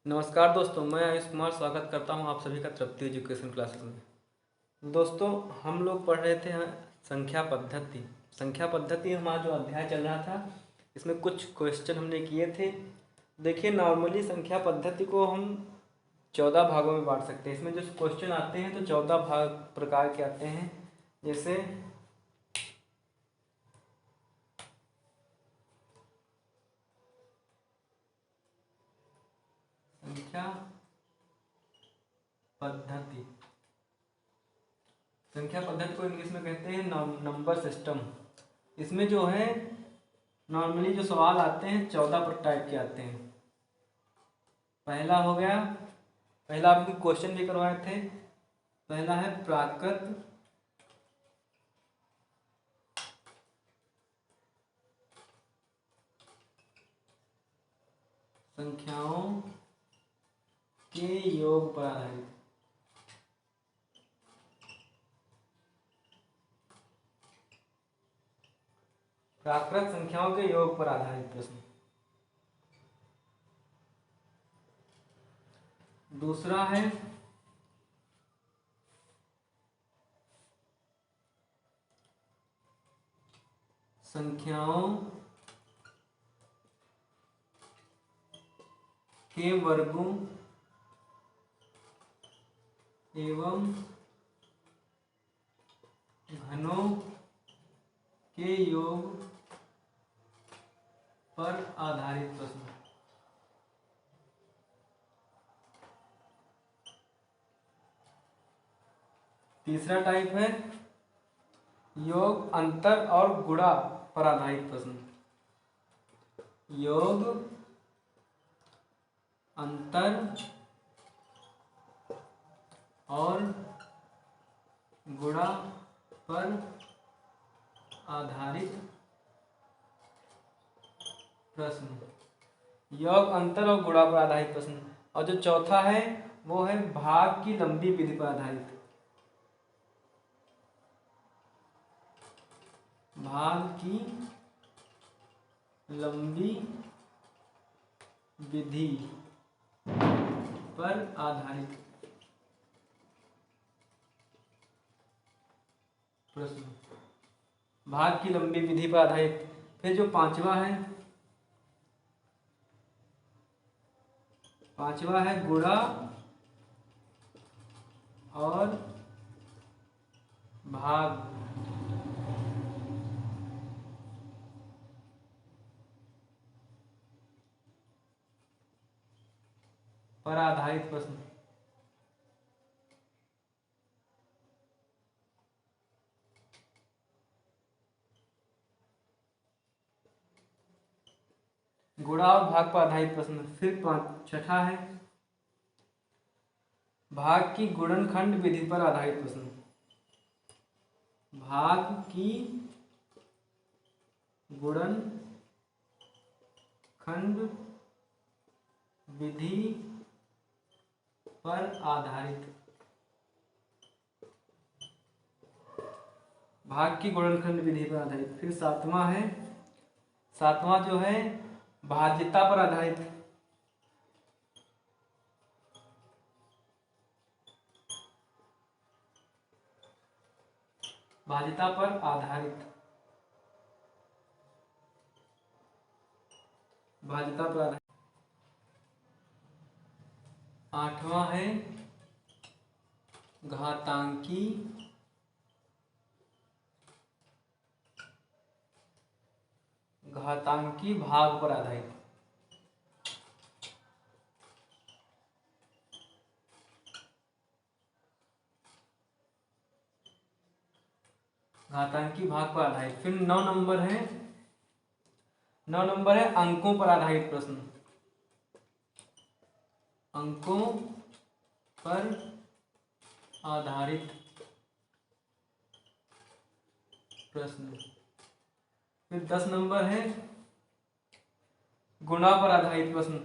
नमस्कार दोस्तों, मैं आयुष कुमार स्वागत करता हूं आप सभी का तृप्ति एजुकेशन क्लासेस में। दोस्तों, हम लोग पढ़ रहे थे संख्या पद्धति। संख्या पद्धति हमारा जो अध्याय चल रहा था, इसमें कुछ क्वेश्चन हमने किए थे। देखिए, नॉर्मली संख्या पद्धति को हम 14 भागों में बांट सकते हैं। इसमें जो क्वेश्चन आते हैं तो 14 भाग प्रकार के आते हैं। जैसे संख्या पद्धति संख्या पद्धति को इंग्लिश में कहते हैं नंबर सिस्टम। इसमें जो है नॉर्मली जो सवाल आते हैं 14 पर टाइप के आते हैं। पहला हो गया, पहला आपके क्वेश्चन भी करवाए थे। पहला है प्राकृत संख्याओं के योग पर आधारित। प्राकृत संख्याओं के योग पर आधारित प्रश्न। दूसरा है संख्याओं के वर्गों एवं घनों के योग पर आधारित प्रश्न। तीसरा टाइप है योग, अंतर और गुणा पर आधारित प्रश्न। योग, अंतर और गुणा पर आधारित प्रश्न। योग, अंतर और गुणा पर आधारित प्रश्न। और जो चौथा है वो है भाग की लंबी विधि पर आधारित। भाग की लंबी विधि पर आधारित प्रश्न। भाग की लंबी विधि पर आधारित। फिर जो पांचवा है गुणा और भाग पर आधारित प्रश्न। गुणा और भाग पर आधारित प्रश्न। फिर छठा है भाग की गुणनखंड विधि पर आधारित प्रश्न। भाग की गुणनखंड विधि पर आधारित। भाग की गुणनखंड विधि पर आधारित। फिर सातवां जो है भाज्यता पर आधारित। भाज्यता पर आधारित। भाज्यता पर आधारित। आठवां है घातांकी भाग पर आधारित। घातांकी भाग पर आधारित। फिर 9 नंबर है अंकों पर आधारित प्रश्न। अंकों पर आधारित प्रश्न। फिर 10 नंबर है गुणा पर आधारित प्रश्न।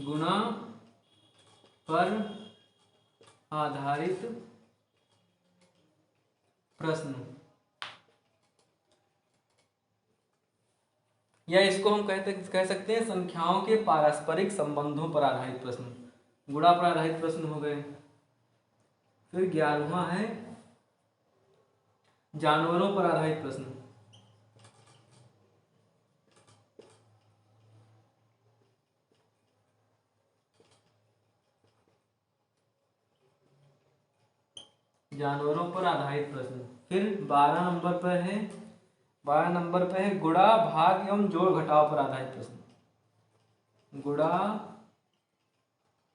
गुणा पर आधारित प्रश्न। या इसको हम कह सकते हैं संख्याओं के पारस्परिक संबंधों पर आधारित प्रश्न, गुणा पर आधारित प्रश्न हो गए। फिर 11वां है जानवरों पर आधारित प्रश्न। जानवरों पर आधारित प्रश्न। फिर 12 नंबर पर है गुणा भाग एवं जोड़ घटाव पर आधारित प्रश्न। गुणा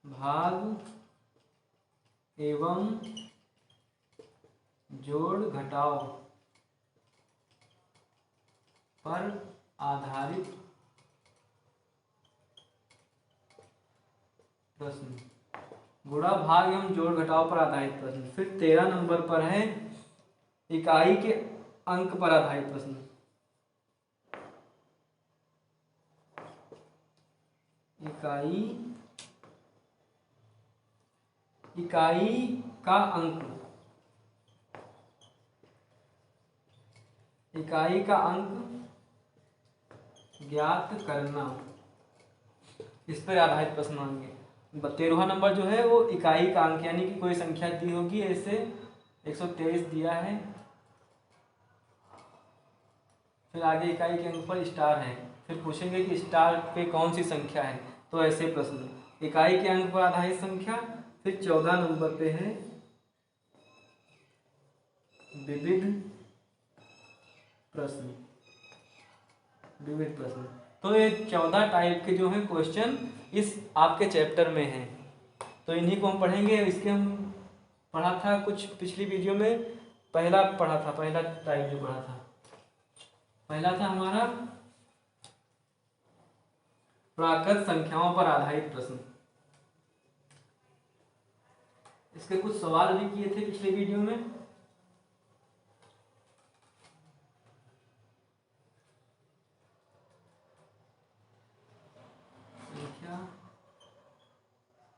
भाग एवं जोड़ घटाव पर आधारित प्रश्न। गुणा भाग एवं जोड़ घटाव पर आधारित प्रश्न। फिर 13 नंबर पर है इकाई के अंक पर आधारित प्रश्न। इकाई का अंक, इकाई का अंक ज्ञात करना, इस पर आधारित प्रश्न आएंगे। 13वां नंबर जो है वो इकाई का अंक, यानी कि कोई संख्या दी होगी, ऐसे 123 दिया है, फिर आगे इकाई के अंक पर स्टार है, फिर पूछेंगे कि स्टार पे कौन सी संख्या है, तो ऐसे प्रश्न इकाई के अंक पर आधारित संख्या। फिर 14 नंबर पे है विविध प्रश्न। विविध प्रश्न, तो ये 14 टाइप के जो है क्वेश्चन इस आपके चैप्टर में हैं, तो इन्हीं को हम पढ़ेंगे। इसके हम पढ़ा था कुछ पिछली वीडियो में, पहला टाइप जो पढ़ा था, पहला था हमारा प्राकृत संख्याओं पर आधारित प्रश्न। इसके कुछ सवाल भी किए थे पिछले वीडियो में। संख्या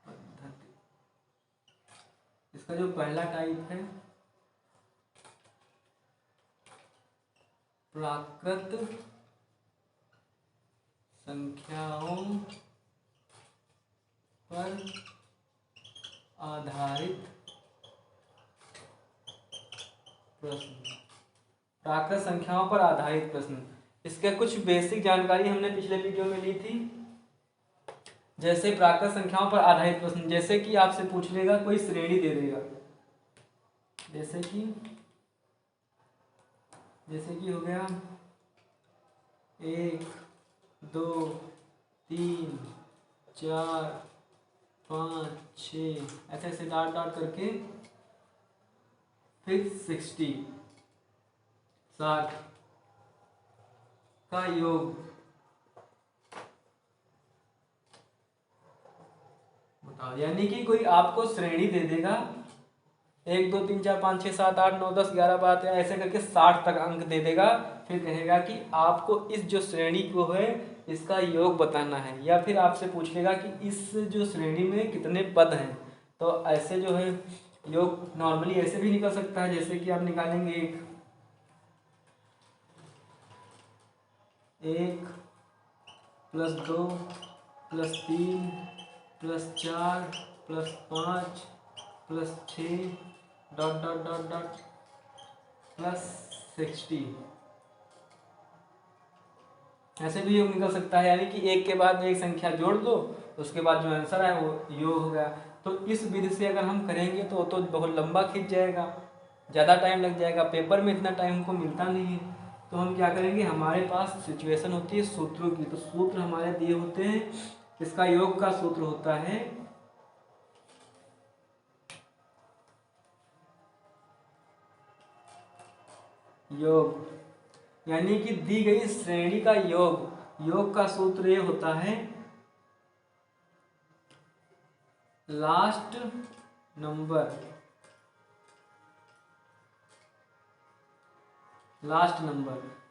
पद्धति, इसका जो पहला टाइप है प्राकृत संख्याओं पर आधारित प्रश्न। प्राकृत संख्याओं पर आधारित प्रश्न, इसके कुछ बेसिक जानकारी हमने पिछले वीडियो में ली थी। जैसे प्राकृत संख्याओं पर आधारित प्रश्न, जैसे कि आपसे पूछ लेगा, कोई श्रेणी दे देगा, जैसे कि हो गया 1 2 3 4 5 6, ऐसे ऐसे डॉट डॉट करके, फिर 60 का योग बताओ। यानी कि कोई आपको श्रेणी दे देगा, 1 2 3 4 5 6 7 8 9 10 11 12 ऐसे करके 60 तक अंक दे देगा। फिर कहेगा कि आपको इस जो श्रेणी को है इसका योग बताना है, या फिर आपसे पूछ लेगा कि इस जो श्रेणी में कितने पद हैं। तो ऐसे जो है योग नॉर्मली ऐसे भी निकल सकता है, जैसे कि आप निकालेंगे 1 + 2 + 3 + 4 + 5 + 6 डॉट डॉट डॉट डॉट +60, ऐसे भी योग निकल सकता है। यानी कि एक के बाद एक संख्या जोड़ दो, उसके बाद जो आंसर है वो योग हो गया। तो इस विधि से अगर हम करेंगे तो बहुत लंबा खींच जाएगा, ज़्यादा टाइम लग जाएगा, पेपर में इतना टाइम हमको मिलता नहीं है। तो हम क्या करेंगे, हमारे पास सिचुएशन होती है सूत्रों की, तो सूत्र हमारे दिए होते हैं। इसका योग का सूत्र होता है योग, यानी कि दी गई श्रेणी का योग का सूत्र ये होता है लास्ट नंबर,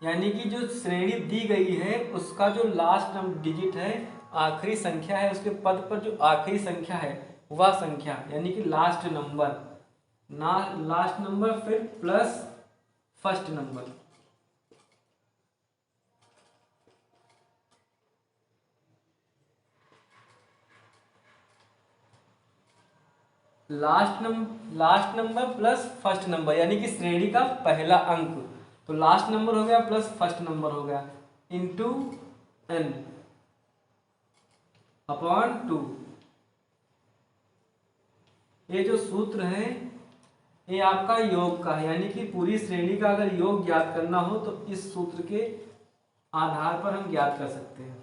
यानी कि जो श्रेणी दी गई है उसका जो लास्ट डिजिट है, आखिरी संख्या है, उसके पद पर जो आखिरी संख्या है वह संख्या, यानी कि लास्ट नंबर फिर plus first number. Last number plus first number, यानी कि श्रेणी का पहला अंक। तो लास्ट नंबर हो गया प्लस फर्स्ट नंबर हो गया इंटू n अपॉन 2। ये जो सूत्र है ये आपका योग का है, यानी कि पूरी श्रेणी का अगर योग ज्ञात करना हो तो इस सूत्र के आधार पर हम ज्ञात कर सकते हैं।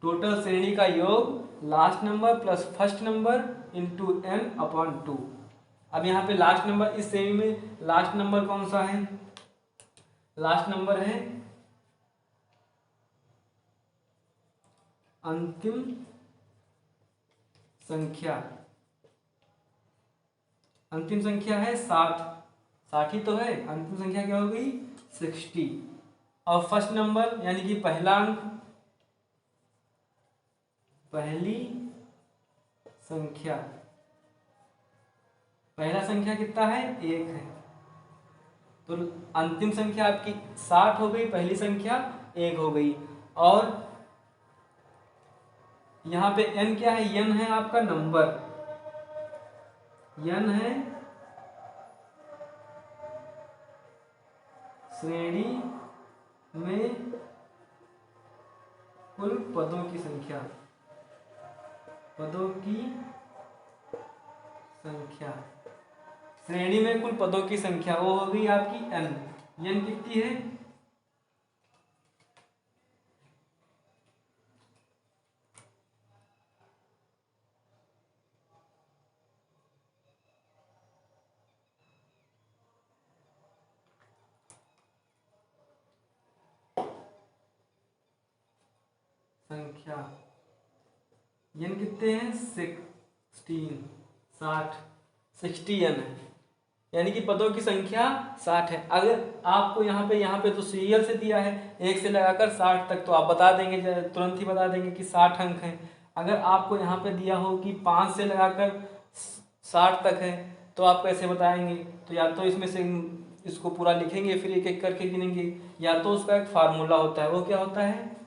टोटल श्रेणी का योग last number plus first number into n upon 2। अब यहाँ पे लास्ट नंबर, इस श्रेणी में लास्ट नंबर कौन सा है? लास्ट नंबर है अंतिम संख्या। अंतिम संख्या है 60, 60 ही तो है। अंतिम संख्या क्या हो गई? 60। और फर्स्ट नंबर यानी कि पहला अंक, पहली संख्या, पहला संख्या कितना है? 1 है। तो अंतिम संख्या आपकी 60 हो गई, पहली संख्या 1 हो गई। और यहाँ पे n क्या है? n है आपका नंबर, n है श्रेणी में कुल पदों की संख्या, पदों की संख्या, श्रेणी में कुल पदों की संख्या, वो हो गई आपकी n। n कितनी है? संख्या n कितने हैं? 16, 60 n है, यानी कि पदों की संख्या 60 है। अगर आपको यहाँ पे तो सीरियल से दिया है 1 से लगाकर 60 तक, तो आप बता देंगे, तुरंत ही बता देंगे कि 60 अंक हैं। अगर आपको यहाँ पे दिया हो कि 5 से लगाकर 60 तक है, तो आप कैसे बताएंगे? तो या तो इसमें से इसको पूरा लिखेंगे, फिर एक एक करके गिनेंगे, या तो उसका एक फार्मूला होता है। वो क्या होता है?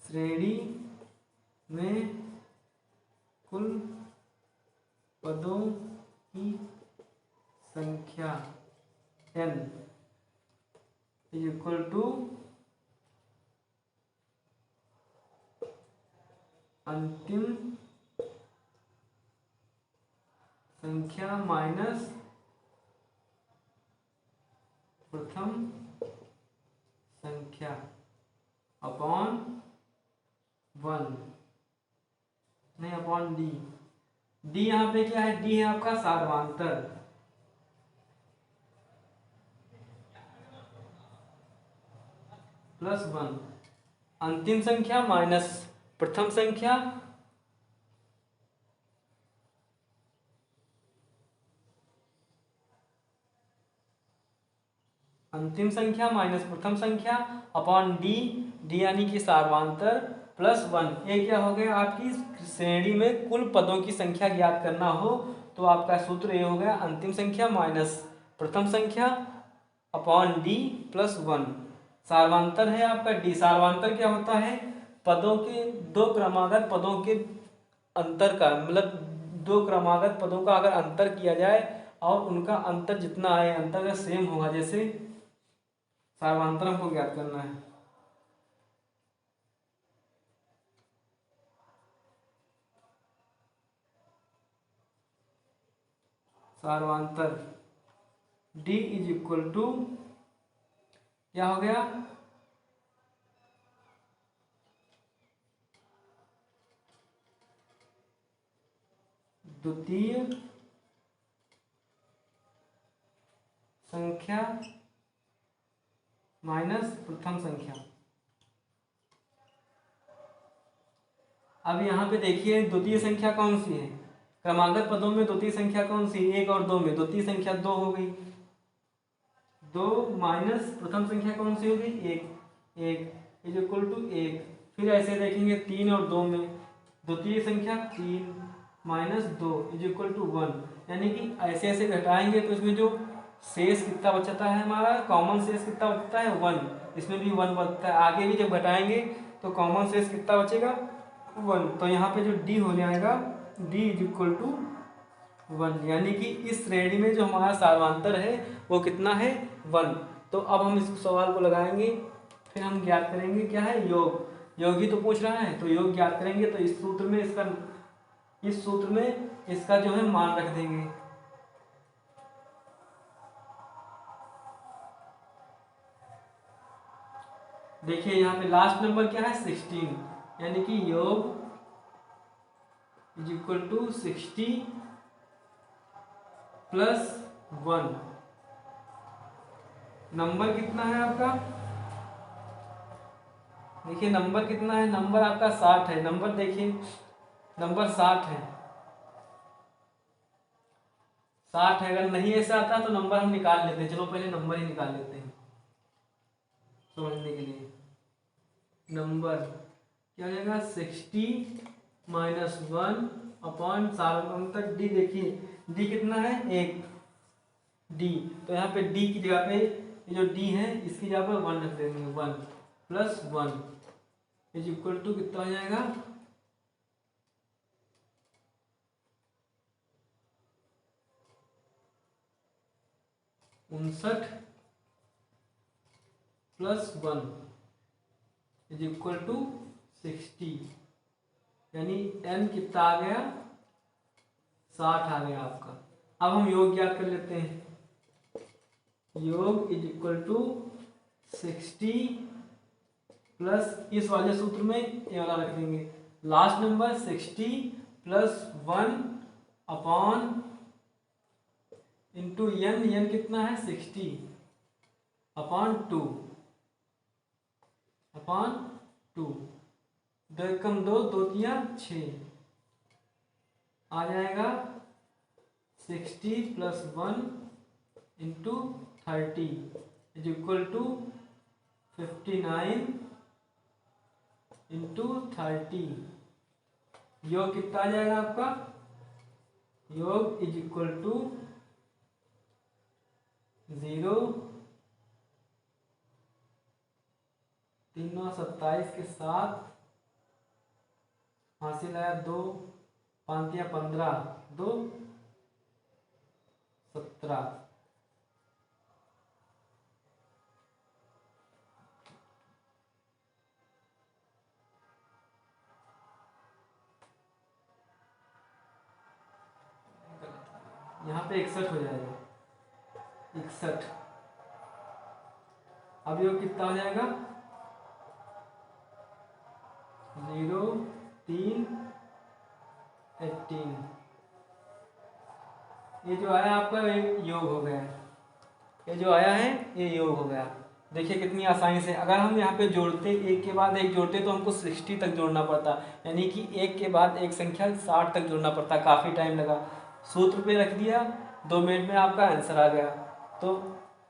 श्रेणी में कुल पदों की संख्या n इज इक्वल टू अंतिम संख्या माइनस प्रथम संख्या अपॉन 1, नहीं अपॉन d। d यहाँ पे क्या है? d है आपका सार्वधातर, प्लस 1। अंतिम संख्या माइनस प्रथम संख्या, अंतिम संख्या माइनस प्रथम संख्या अपॉन d, d यानी कि सार्वधातर, प्लस 1। ये क्या हो गया? आपकी श्रेणी में कुल पदों की संख्या ज्ञात करना हो तो आपका सूत्र ये हो गया अंतिम संख्या माइनस प्रथम संख्या अपॉन d प्लस 1। सार्वधातर है आपका d। सार्वधातर क्या होता है? पदों के दो क्रमागत पदों के अंतर का, मतलब दो क्रमागत पदों का अगर अंतर किया जाए और उनका अंतर जितना आए, अंतर का सेम होगा, जैसे सार्वधातर हमको ज्ञात करना है। सार्वधातर d इज इक्वल टू क्या हो गया? द्वितीय संख्या माइनस प्रथम संख्या। अब यहाँ पे देखिए द्वितीय संख्या कौन सी है? क्रमागत पदों में द्वितीय संख्या कौन सी? 1 और 2 में द्वितीय संख्या 2 हो गई। 2 माइनस प्रथम संख्या कौन सी होगी? 1, 1 इज इक्वल टू 1। फिर ऐसे देखेंगे 3 और 2 में द्वितीय संख्या 3 माइनस 2 इज इक्वल टू 1, यानी कि ऐसे ऐसे घटाएंगे तो इसमें जो शेष कितना बचता है हमारा, कॉमन शेष कितना बचता है 1, इसमें भी 1 बचता है। आगे भी जब घटाएंगे तो कॉमन शेष कितना बचेगा 1, तो यहाँ पे जो डी हो जाएगा डी इज इक्वल टू 1, यानी कि इस श्रेणी में जो हमारा सार्वधातर है वो कितना है 1। तो अब हम इस सवाल को लगाएंगे, फिर हम ज्ञात करेंगे क्या है योग, योग ही तो पूछ रहा है, तो योग ज्ञात करेंगे। तो इस सूत्र में इसका, इस सूत्र में इसका जो है मान रख देंगे। देखिए यहाँ पे लास्ट नंबर क्या है 16, यानी कि योग is equal to 60 plus 1। Number कितना है आपका, देखिए नंबर कितना है, नंबर आपका 60 है। नंबर देखिए नंबर 60 है, 60 है। अगर नहीं ऐसा आता तो नंबर हम निकाल लेते हैं, चलो पहले नंबर ही निकाल लेते हैं समझने के लिए। नंबर क्या हो जाएगा 60 माइनस 1 अपॉन सार्वधातक डी। देखिए डी कितना है 1 डी, तो यहाँ पे डी की जगह पे ये जो डी है इसकी जगह पर 1 रख देंगे, 1 प्लस 1 इज इक्वल टू कितना हो जाएगा 59 प्लस 1 इज इक्वल टू 60, यानी n कितना आ गया 60 आ गया आपका। अब हम योग ज्ञात कर लेते हैं, योग इज इक्वल टू 60 प्लस इस वाले सूत्र में ये वाला रख देंगे, last number 60 plus 1 upon into n कितना है 60 अपॉन 2 अपॉन 2, 2 एकम 2, 2 तिया 6 आ जाएगा 60 plus 1 into 30 is equal to 59 into 30। योग कितना आ जाएगा आपका, योग इज इक्वल टू 0, 3 9 27 के साथ हासिल आया 2 5 15 2 17। यहाँ पे 61 हो जाएगा 61। अब योग कितना हो जाएगा 0 3 18। ये जो आया आपका योग हो गया, ये जो आया है ये योग हो गया। देखिए कितनी आसानी से, अगर हम यहाँ पे जोड़ते एक के बाद एक जोड़ते तो हमको 60 तक जोड़ना पड़ता, यानी कि एक के बाद एक संख्या 60 तक जोड़ना पड़ता, काफ़ी टाइम लगा। सूत्र पे रख दिया, 2 मिनट में आपका आंसर आ गया। तो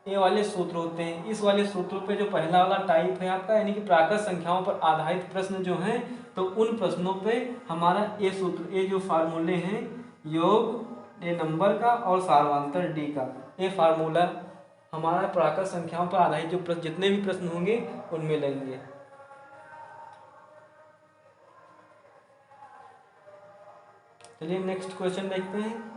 ये वाले सूत्र होते हैं। इस वाले सूत्र पे जो पहला वाला टाइप है आपका, यानी कि प्राकृत संख्याओं पर आधारित प्रश्न जो हैं, तो उन प्रश्नों पे हमारा ये सूत्र, ये जो फार्मूले हैं योग, ये नंबर का और सार्वधातर डी का, ये फार्मूला हमारा प्राकृत संख्याओं पर आधारित जो प्रश्न, जितने भी प्रश्न होंगे उनमें लेंगे। चलिए नेक्स्ट क्वेश्चन देखते हैं।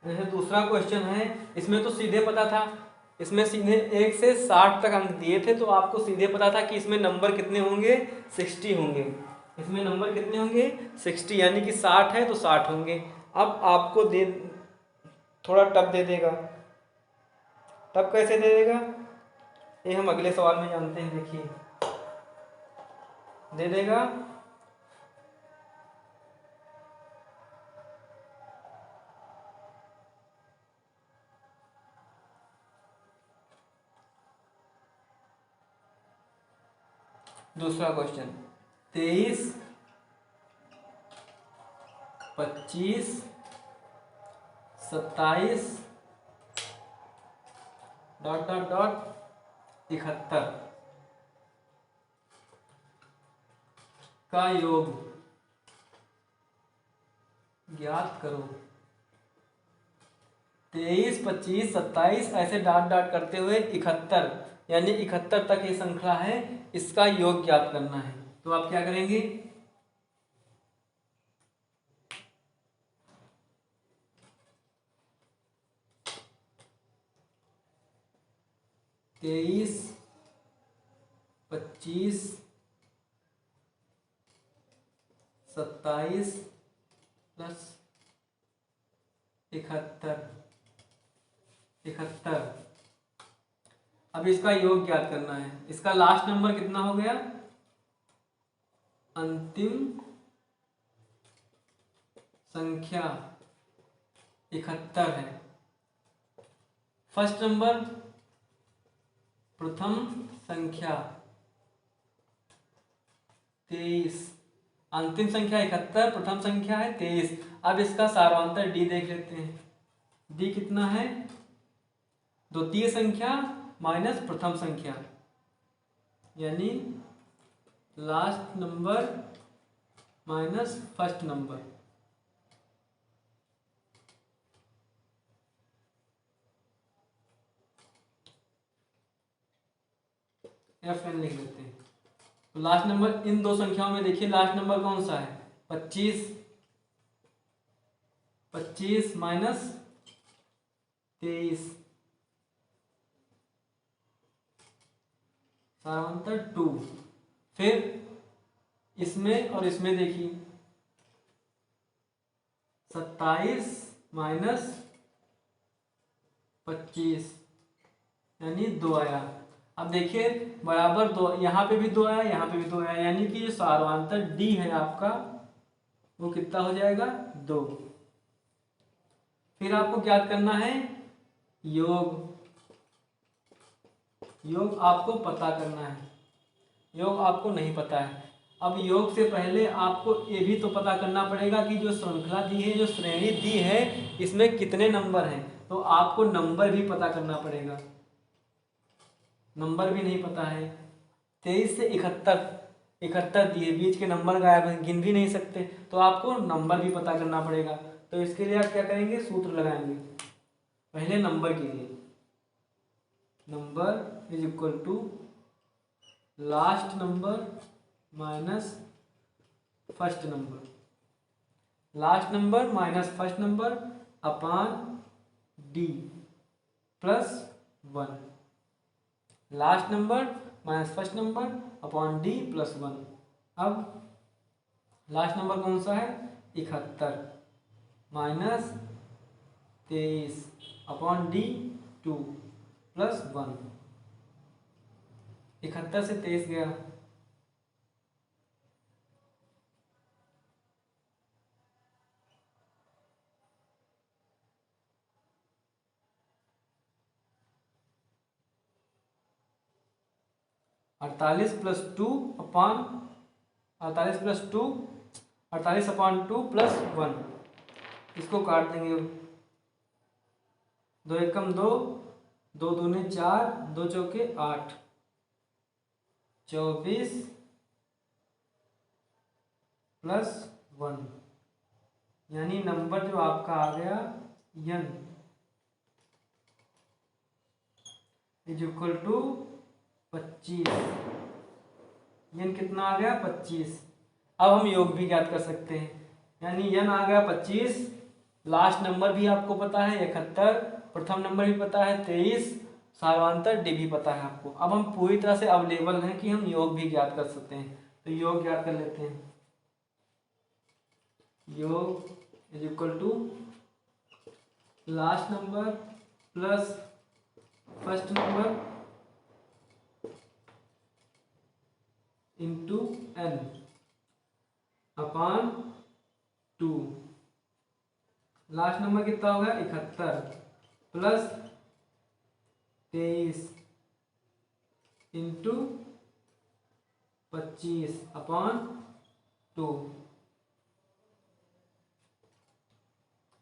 जैसे दूसरा क्वेश्चन है, इसमें तो सीधे पता था, इसमें सीधे 1 से 60 तक अंक दिए थे, तो आपको सीधे पता था कि इसमें नंबर कितने होंगे 60 होंगे। इसमें नंबर कितने होंगे 60, यानी कि 60 है तो 60 होंगे। अब आपको दे थोड़ा टफ दे देगा, टफ कैसे दे देगा ये हम अगले सवाल में जानते हैं। देखिए दे देगा दूसरा क्वेश्चन 23, 25, 27 डॉट डॉट डॉट 71 का योग ज्ञात करो। 23, 25, 27 ऐसे डॉट डॉट करते हुए 71 यानी 71 तक ये श्रृंखला है, इसका योग ज्ञात करना है। तो आप क्या करेंगे, तेईस, 25, 27 प्लस 71। अब इसका योग ज्ञात करना है। इसका लास्ट नंबर कितना हो गया, अंतिम संख्या 71 है। फर्स्ट नंबर प्रथम संख्या 23, अंतिम संख्या 71, प्रथम संख्या है 23। अब इसका सारांतर डी देख लेते हैं। डी कितना है, द्वितीय संख्या माइनस प्रथम संख्या, यानी last number minus first number. F N लिख लेते हैं। तो लास्ट नंबर इन दो संख्याओं में देखिए लास्ट नंबर कौन सा है, 25, 25 माइनस 23, सारांतर 2। फिर इसमें और इसमें देखिए 27 माइनस 25 यानी 2 आया। अब देखिए बराबर 2, यहाँ पे भी 2 आया, यहाँ पे भी 2 आया, यानी कि जो सारांतर डी है आपका वो कितना हो जाएगा, 2। फिर आपको ज्ञात करना है योग। योग आपको पता करना है, योग आपको नहीं पता है। अब योग से पहले आपको ये भी तो पता करना पड़ेगा कि जो श्रृंखला दी है, जो श्रेणी दी है, इसमें कितने नंबर हैं। तो आपको नंबर भी पता करना पड़ेगा, नंबर भी नहीं पता है। 23 से 71 दिए, बीच के नंबर गायब हैं, गिन भी नहीं सकते, तो आपको नंबर भी पता करना पड़ेगा। तो इसके लिए आप क्या करेंगे, सूत्र लगाएंगे। पहले नंबर के लिए number is equal to last number minus first number, last number minus first number upon D plus 1, last number minus first number upon D plus 1। अब लास्ट नंबर कौन सा है, 71 माइनस 23 अपॉन डी 2 प्लस 1। 71 से 23 गया, अड़तालीस plus 2 upon 48 plus 2, 48 upon 2 plus 1। इसको काट देंगे, 2 एकम 2, 2 दूने 4, 2 चौके 8, 24 प्लस 1, यानी नंबर जो आपका आ गया n is equal to 25। n कितना आ गया, 25। अब हम योग भी ज्ञात कर सकते हैं, यानी n आ गया 25, लास्ट नंबर भी आपको पता है 71, प्रथम नंबर भी पता है 23, सारांतर डी भी पता है आपको। अब हम पूरी तरह से अवेलेबल हैं कि हम योग भी ज्ञात कर सकते हैं। तो योग ज्ञात कर लेते हैं। योग is equal to last number plus first number into n upon 2। Last number कितना होगा, 71 प्लस 23 इंटू 25/2।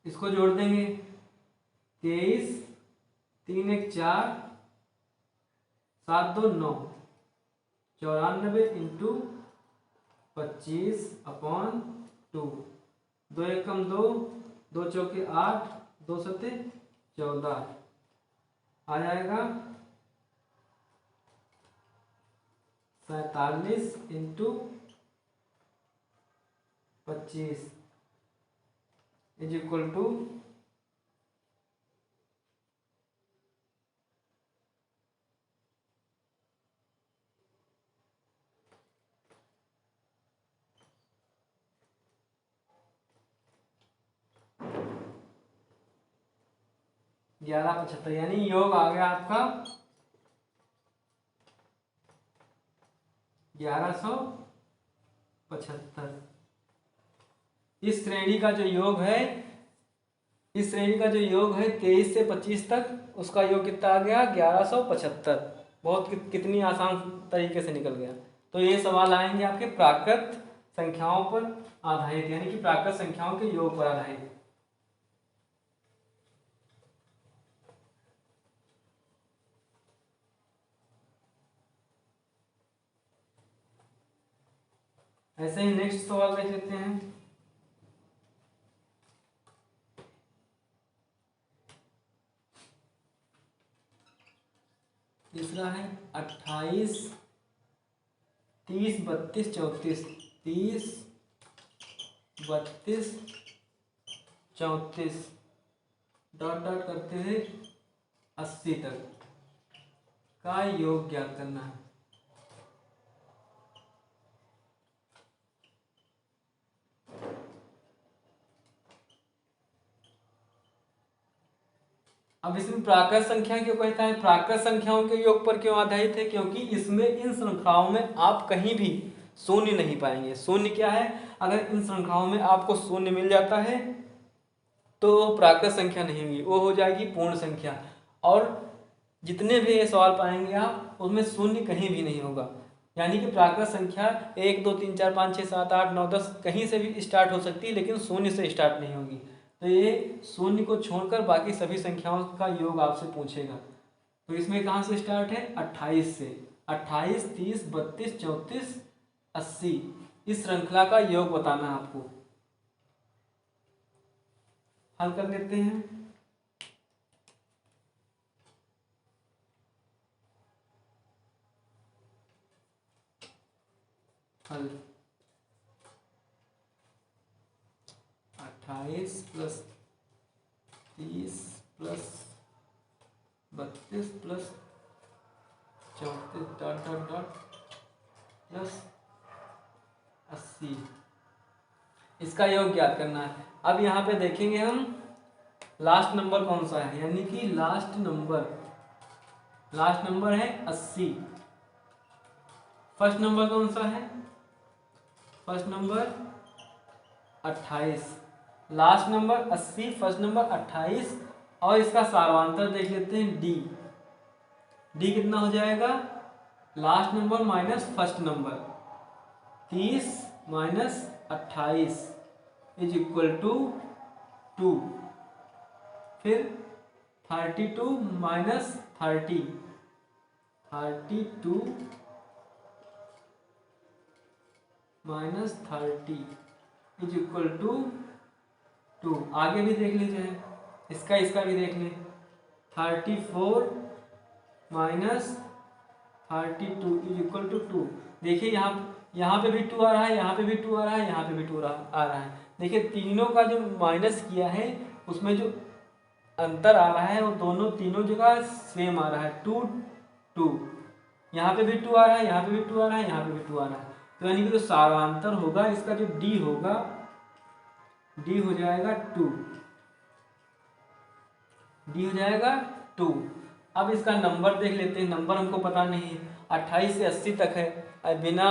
इसको जोड़ देंगे, 23, 3 1 4, 7 2 9, 94 इंटू 25/2। 2 एकम 2, 2 चौके 8, 2 सत्ते 14 आ जाएगा। 47 इंटू 25 इज इक्वल टू 1175, यानी योग आ गया आपका 1175। इस श्रेणी का जो योग है, 23 से 25 तक, उसका योग कितना आ गया 1175। बहुत कितनी आसान तरीके से निकल गया। तो ये सवाल आएंगे आपके प्राकृत संख्याओं पर आधारित, यानी कि प्राकृत संख्याओं के योग पर आधारित। ऐसे ही नेक्स्ट सवाल देख लेते हैं। तीसरा है 28, 30, 32, 34। 30, 32, 34 डॉट डॉट करते हुए 80 तक का योग ज्ञात करना है। अब इसमें प्राकृत संख्या क्यों कहता है, प्राकृत संख्याओं के योग पर क्यों आधारित है, क्योंकि इसमें इन श्रृंखलाओं में आप कहीं भी शून्य नहीं पाएंगे। शून्य क्या है, अगर इन श्रृंखलाओं में आपको शून्य मिल जाता है तो प्राकृत संख्या नहीं होगी, वो हो जाएगी पूर्ण संख्या। और जितने भी ये सवाल पाएंगे आप, उसमें शून्य कहीं भी नहीं होगा। यानी कि प्राकृत संख्या 1 2 3 4 5 6 7 8 9 10 कहीं से भी स्टार्ट हो सकती है, लेकिन शून्य से स्टार्ट नहीं होगी। तो ये शून्य को छोड़कर बाकी सभी संख्याओं का योग आपसे पूछेगा। तो इसमें कहाँ से स्टार्ट है, 28 से। 28, 30, 32, 34, 80 इस श्रृंखला का योग बताना है आपको। हल कर लेते हैं। हल 28 plus 30 plus 32 plus 34 dot dot dot plus 80, इसका योग ज्ञात करना है। अब यहाँ पे देखेंगे हम लास्ट नंबर कौन सा है, यानी कि लास्ट नंबर है 80। फर्स्ट नंबर कौन सा है, first number 28। Last number 80, first number 28। और इसका सारांतर देख लेते हैं, डी कितना हो जाएगा, last number minus first number. 30 minus 28 is equal to 2। फिर 32 minus 30, 32 minus 30 is equal to 2। आगे भी देख लीजिए, इसका भी देख लें। 34 माइनस 32 इज इक्वल टू 2। देखिए यहाँ पे भी 2 आ रहा है, यहाँ पे भी 2 आ रहा है, यहाँ पे भी 2 आ रहा है। देखिए तीनों का जो माइनस किया है उसमें जो अंतर आ रहा है वो तीनों जगह सेम आ रहा है, 2 2। यहाँ पे भी 2 आ रहा है, यहाँ पे भी 2 आ रहा है, यहाँ पे भी 2 आ रहा है। तो यानी कि जो सारांतर होगा इसका, जो डी होगा, डी हो जाएगा 2, डी हो जाएगा 2। अब इसका नंबर देख लेते हैं। नंबर हमको पता नहीं है, 28 से 80 तक है, अब बिना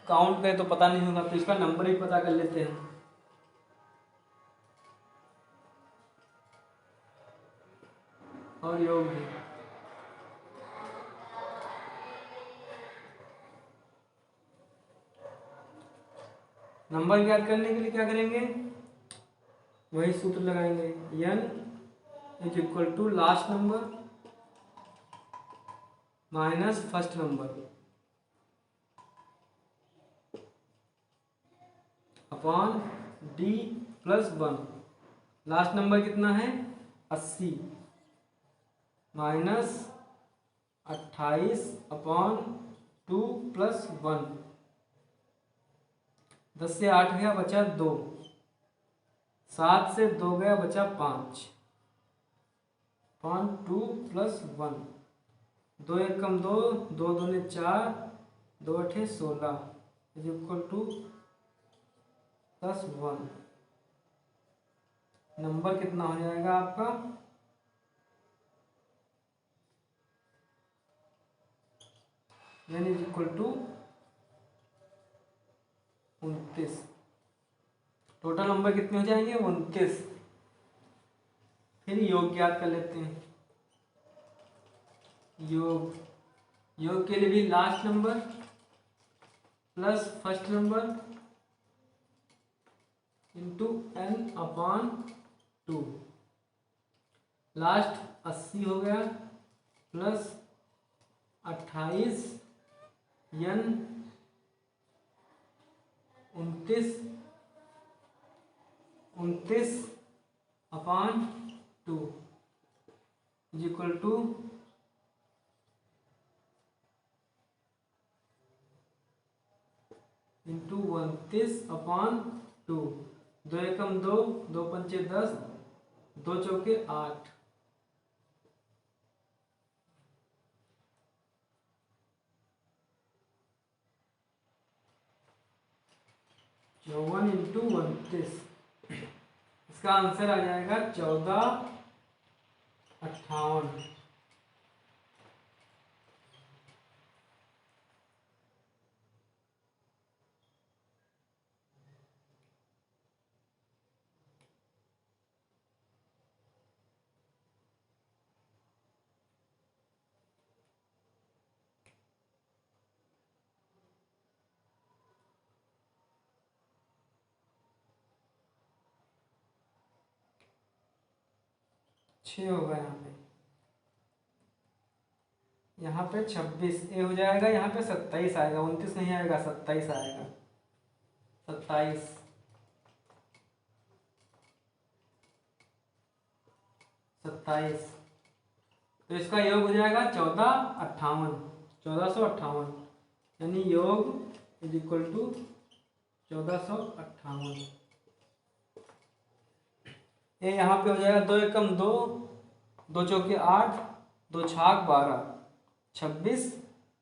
काउंट करे तो पता नहीं होगा, तो इसका नंबर ही पता कर लेते हैं। और योग भी नंबर ज्ञात करने के लिए क्या करेंगे, वही सूत्र लगाएंगे, n is equal to last number minus first number upon d plus 1। Last number कितना है 80 माइनस 28 अपॉन 2 प्लस 1। 10 से 8 गया बचा 2, 7 से 2 गया बचा 5 अपॉन 2 प्लस 1। 2 एक कम 2, 2 दूने 4, 2 अठे 16 is equal to plus 1। Number कितना हो जाएगा आपका, n is equal to 29। Total number कितने हो जाएंगे 29। फिर योग ज्ञात कर लेते हैं। योग के लिए भी last number plus first number into n upon 2। Last 80 हो गया plus 28 n 29 upon 2 is equal two into 29 upon 2। 2 एकम 2, 2 पंचे 10, 2 चौके 8। 54 इंटू 29, इसका आंसर आ जाएगा 1458। छः होगा यहाँ पे 26 ए हो जाएगा, यहाँ पे 27 आएगा, 29 नहीं आएगा 27 आएगा, 27 27। तो इसका योग हो जाएगा 1458, यानी योग इज इक्वल टू 1458। ये यहाँ पे हो जाएगा 2 एकम 2, 2 चौके 8, 2 छाक 12, 26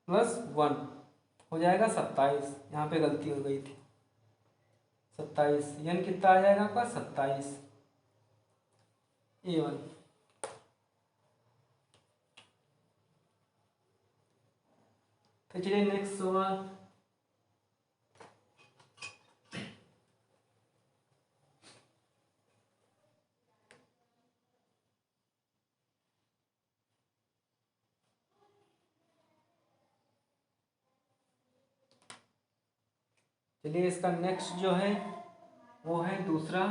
प्लस 1 हो जाएगा 27। यहाँ पे गलती हो गई थी 27। n कितना आ जाएगा आपका 27 A1। तो चलिए नेक्स्ट सवाल। चलिए इसका नेक्स्ट जो है वो है दूसरा।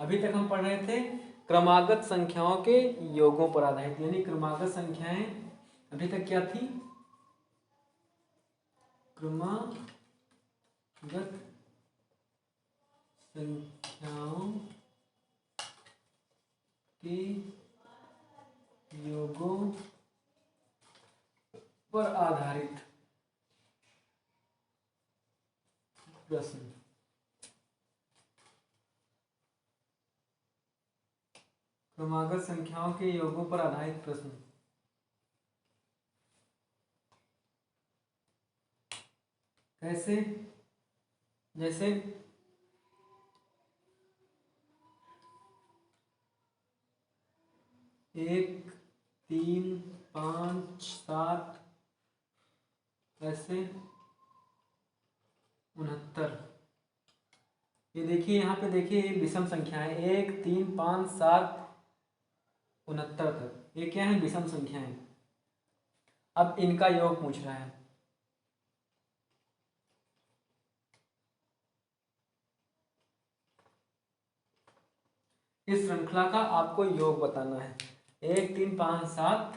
अभी तक हम पढ़ रहे थे क्रमागत संख्याओं के योगों पर आधारित, यानी क्रमागत संख्याएं अभी तक क्या थी, क्रमागत संख्याओं के योगों पर आधारित प्रश्न। क्रमागत संख्याओं के योगों पर आधारित प्रश्न। कैसे, जैसे 1 3 5 7 ऐसे 69। ये देखिए यहाँ पे देखिए ये विषम संख्या है, 1 3 5 7 69 तक, ये क्या है विषम संख्याएं। अब इनका योग पूछ रहा है। इस श्रृंखला का आपको योग बताना है। 1 3 5 7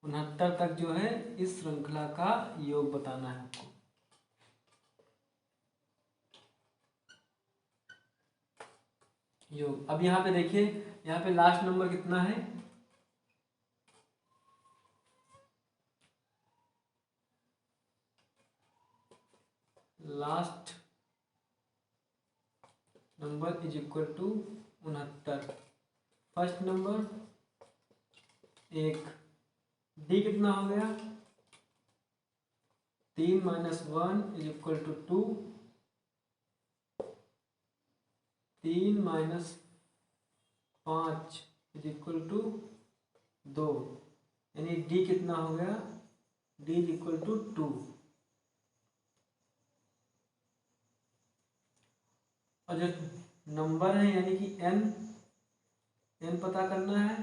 69 तक जो है इस श्रृंखला का योग बताना है आपको। योग अब यहाँ पे देखिए, यहाँ पे लास्ट नंबर कितना है, last number is equal to 69। First number 1, d कितना हो गया 3 - 1 is equal to 2, 3 - 5 is equal to 2, यानी डी कितना हो गया, डी इज इक्वल टू 2। और जो नंबर है यानी कि एन पता करना है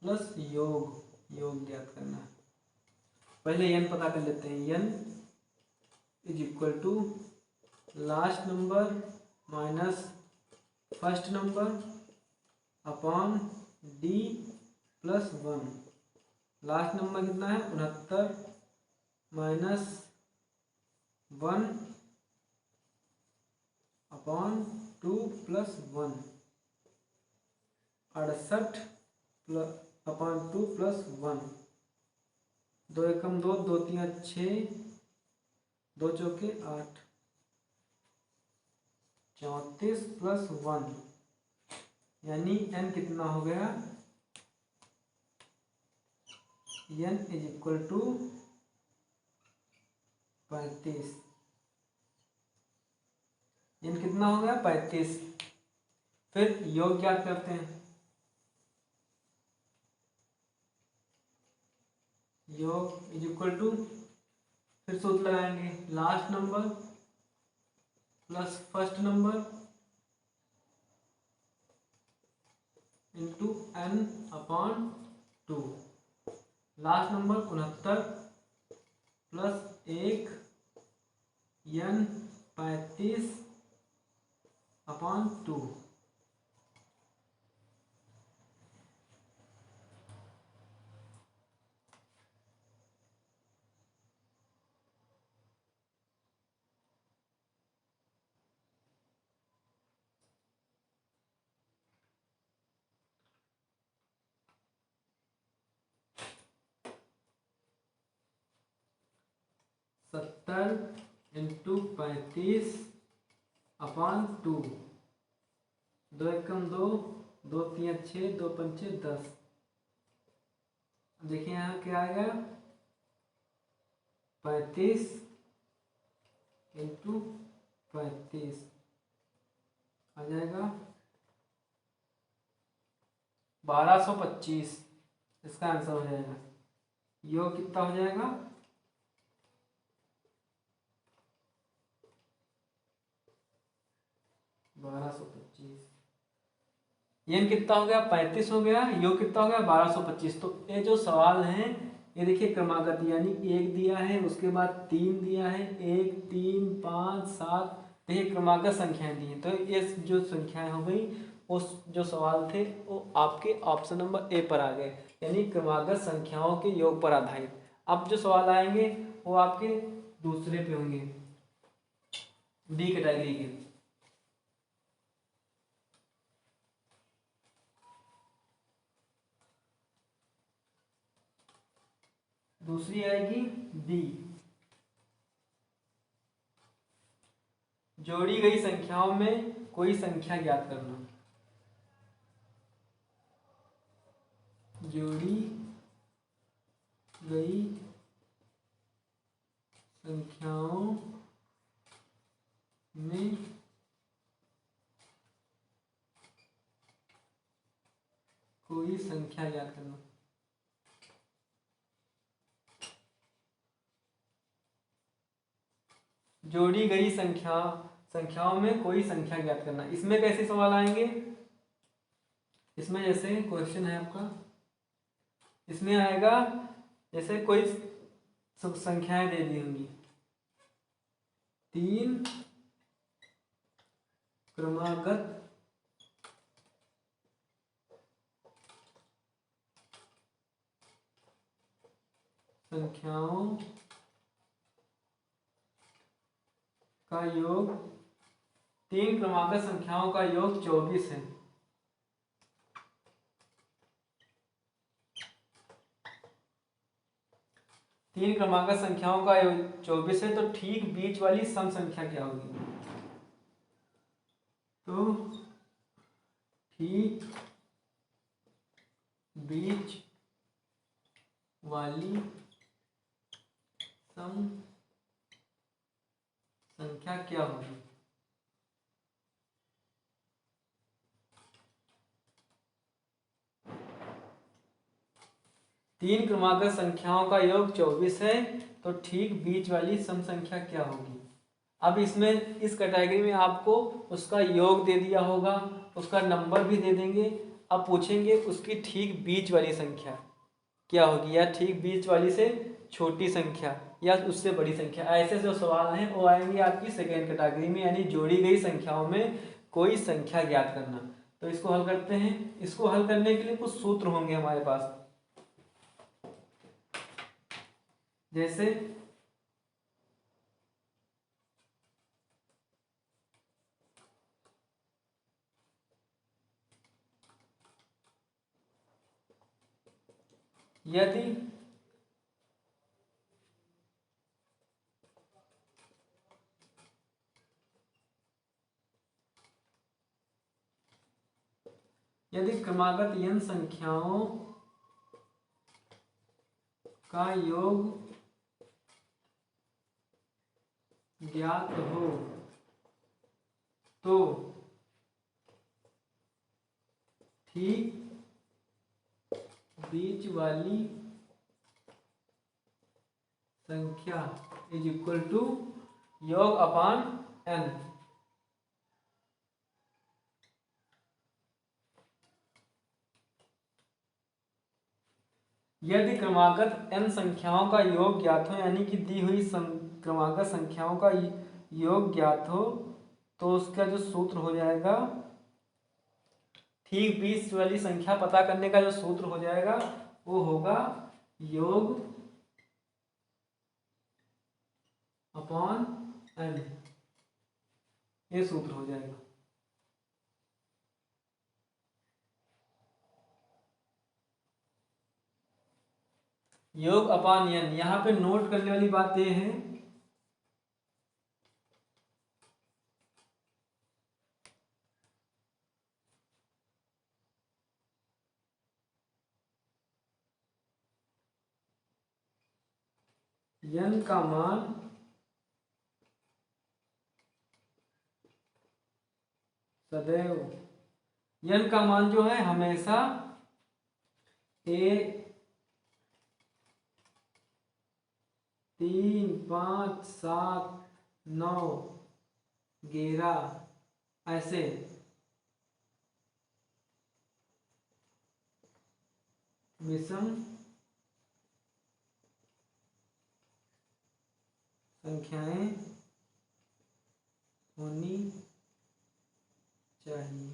प्लस योग ज्ञात करना है। पहले एन पता कर लेते हैं। N is equal to last number minus first number upon D plus 1। Last number कितना है 69 minus 1 upon 2 plus 1, 68 upon 2 plus 1। 2 एकम 2, 2 3 6, 2 चौके 8, 34 प्लस 1, यानी n कितना हो गया, n is equal to 35। n कितना हो गया 35। फिर योग क्या करते हैं, योग इज इक्वल टू, फिर सूत्र लगाएंगे last number plus first number into n upon 2। Last number 69 plus 1 n 35 upon 2। सत्तर इंटू 35 अपॉन 2, 2 एकम 2, 2 3 6, 2 पंचे 10। देखिए यहाँ क्या आएगा 35 इंटू 35 आ जाएगा 1225। इसका आंसर हो जाएगा। योग कितना हो जाएगा 1225। एन कितना हो गया 35 हो गया, योग कितना हो गया 1225। तो ये जो सवाल है ये देखिए क्रमागत, यानी 1 दिया है, उसके बाद 3 दिया है, 1 3 5 7, तो ये क्रमागत संख्याएं दी हैं। तो ये जो संख्याएं हो गई उस जो सवाल थे वो आपके ऑप्शन नंबर ए पर आ गए, यानी क्रमागत संख्याओं के योग पर आधारित। अब जो सवाल आएंगे वो आपके दूसरे पे होंगे, डी कैटेगरी के। दूसरी आएगी बी, जोड़ी गई संख्याओं में कोई संख्या ज्ञात करना। जोड़ी गई संख्याओं में कोई संख्या ज्ञात करना। जोड़ी गई संख्याओं में कोई संख्या ज्ञात करना। इसमें कैसे सवाल आएंगे, इसमें जैसे क्वेश्चन है आपका, इसमें आएगा जैसे कोई संख्याएं दे दी होंगी, 3 क्रमागत संख्याओं का योग, 3 क्रमागत संख्याओं का योग 24 है। तीन क्रमागत संख्याओं का योग 24 है, तो ठीक बीच वाली सम संख्या क्या होगी? तो ठीक बीच वाली सम संख्या क्या होगी? तीन क्रमागत संख्याओं का योग 24 है, तो ठीक बीच वाली सम संख्या क्या होगी? अब इसमें इस कैटेगरी में आपको उसका योग दे दिया होगा, उसका नंबर भी दे देंगे। अब पूछेंगे उसकी ठीक बीच वाली संख्या क्या होगी, या ठीक बीच वाली से छोटी संख्या या उससे बड़ी संख्या। ऐसे जो सवाल हैं वो आएंगे आपकी सेकेंड कैटेगरी में, यानी जोड़ी गई संख्याओं में कोई संख्या ज्ञात करना। तो इसको हल करते हैं। इसको हल करने के लिए कुछ सूत्र होंगे हमारे पास, जैसे यदि क्रमागत n संख्याओं का योग ज्ञात हो तो ठीक बीच वाली संख्या इज इक्वल टू योग अपान n। यदि क्रमागत n संख्याओं का योग ज्ञात हो, यानी कि दी हुई क्रमागत संख्याओं का योग ज्ञात हो, तो उसका जो सूत्र हो जाएगा, ठीक बीच वाली संख्या पता करने का जो सूत्र हो जाएगा वो होगा योग अपॉन n। ये सूत्र हो जाएगा। योग अपान n, यहाँ पे नोट करने वाली बात यह है n का मान सदैव, n का मान जो है हमेशा 1, 3, 5, 7, 9, 11 ऐसे विषम संख्याएं होनी चाहिए।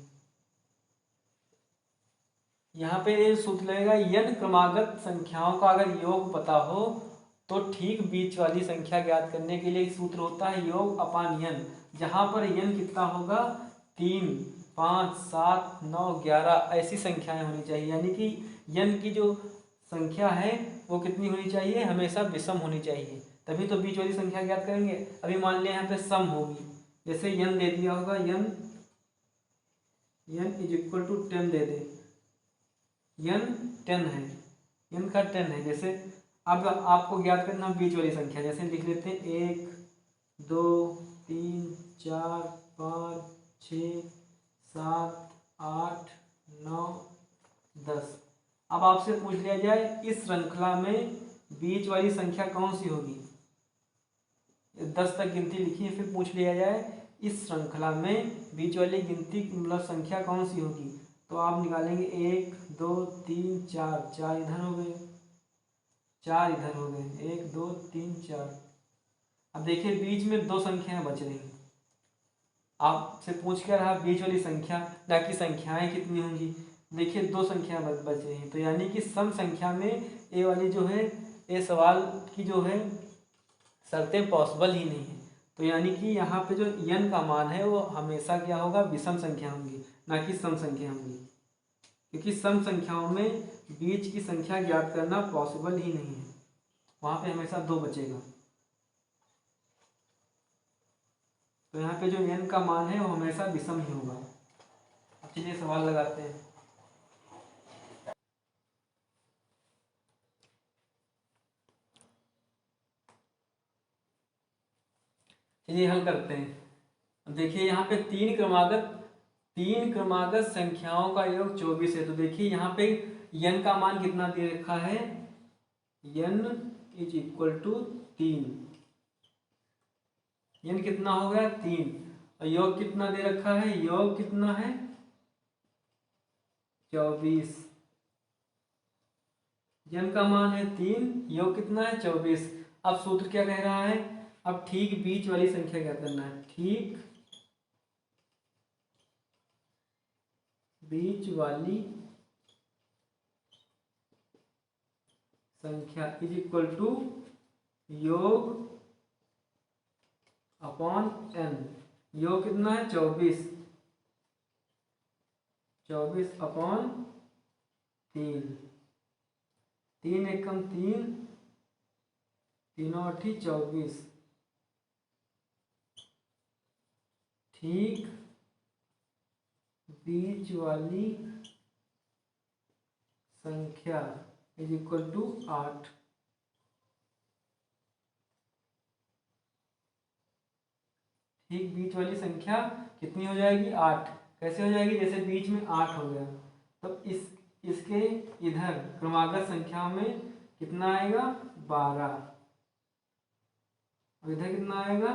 यहाँ पे ये सूत्र लगेगा, n क्रमागत संख्याओं का अगर योग पता हो तो ठीक बीच वाली संख्या ज्ञात करने के लिए एक सूत्र होता है योग अपान n, जहाँ पर n कितना होगा 3, 5, 7, 9, 11 ऐसी संख्याएं होनी चाहिए। यानी कि n की जो संख्या है वो कितनी होनी चाहिए, हमेशा विषम होनी चाहिए, तभी तो बीच वाली संख्या ज्ञात करेंगे। अभी मान लिया यहाँ पे सम होगी, जैसे n दे दिया होगा, n इज इक्वल टू 10 दे दे, n 10 है, n का 10 है। जैसे अब आपको ज्ञात करना बीच वाली संख्या, जैसे लिख लेते हैं 1, 2, 3, 4, 5, 6, 7, 8, 9, 10। अब आपसे पूछ लिया जाए इस श्रृंखला में बीच वाली संख्या कौन सी होगी, 10 तक गिनती लिखी है, फिर पूछ लिया जाए इस श्रृंखला में बीच वाली गिनती मतलब संख्या कौन सी होगी, तो आप निकालेंगे 1, 2, 3, 4, 4 इधर हो गए, 4 इधर हो गए, 1, 2, 3, 4। अब देखिए बीच में 2 संख्याएं बच रही, आपसे पूछ क्या रहा बीच वाली संख्या, ना कि संख्याएं कितनी होंगी। देखिए 2 संख्या बच रही हैं, तो यानी कि सम संख्या में ए वाली जो है ये सवाल की जो है शर्तें पॉसिबल ही नहीं है। तो यानी कि यहाँ पे जो n का मान है वो हमेशा क्या होगा, विषम संख्या होंगी, ना कि सम संख्या होंगी, क्योंकि सम संख्याओं में बीच की संख्या ज्ञात करना पॉसिबल ही नहीं है, वहाँ पे हमेशा 2 बचेगा। तो यहाँ पे जो n का मान है वो हमेशा विषम ही होगा। अब चलिए सवाल लगाते हैं। चलिए हल करते हैं। देखिए यहाँ पे तीन क्रमागत संख्याओं का योग 24 है। तो देखिए यहाँ पे n का मान कितना दे रखा है, n is equal to 3। n कितना हो गया 3, और योग कितना दे रखा है, योग कितना है 24। n का मान है 3, योग कितना है 24। अब सूत्र क्या कह रहा है, अब ठीक बीच वाली संख्या क्या करना है, ठीक बीच वाली संख्या इज इक्वल टू योग अपॉन n। योग कितना है 24, 24 अपॉन 3, 3 एकम 3, तीनों अठी 24। ठीक बीच वाली संख्या इज इक्वल टू 8। ठीक बीच वाली संख्या कितनी हो जाएगी, 8। कैसे हो जाएगी, जैसे बीच में 8 हो गया, तो इसके इधर क्रमागत संख्या में कितना आएगा 12, और इधर कितना आएगा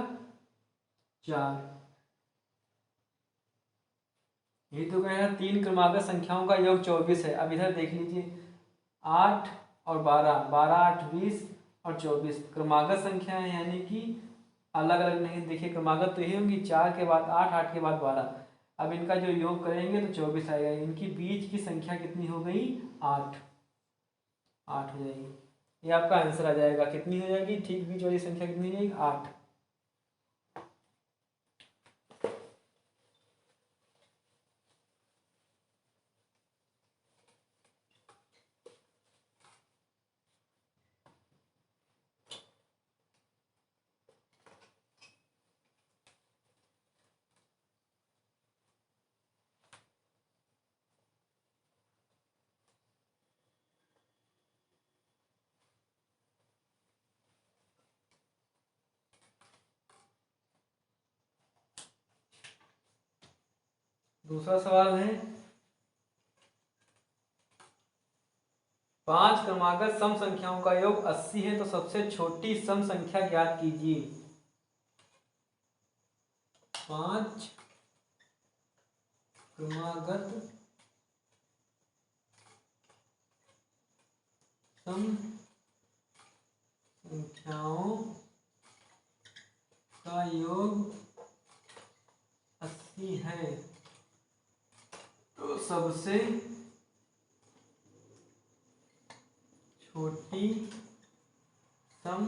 4। यही तो कह रहा है 3 क्रमागत संख्याओं का योग 24 है। अब इधर देख लीजिए 8 और 12, 12 8 20 और 24 क्रमागत संख्या है, यानी कि अलग अलग नहीं। देखिए क्रमागत तो यही होंगी, 4 के बाद 8, 8 के बाद 12। अब इनका जो योग करेंगे तो 24 आएगा। इनकी बीच की संख्या कितनी हो गई 8, 8 हो जाएगी। ये आपका आंसर आ जाएगा। कितनी हो जाएगी, ठीक बीच वाली संख्या कितनी हो जाएगी 8। दूसरा सवाल है, 5 क्रमागत सम संख्याओं का योग 80 है, तो सबसे छोटी सम संख्या ज्ञात कीजिए। 5 क्रमागत सम संख्याओं का योग 80 है, तो सबसे छोटी सम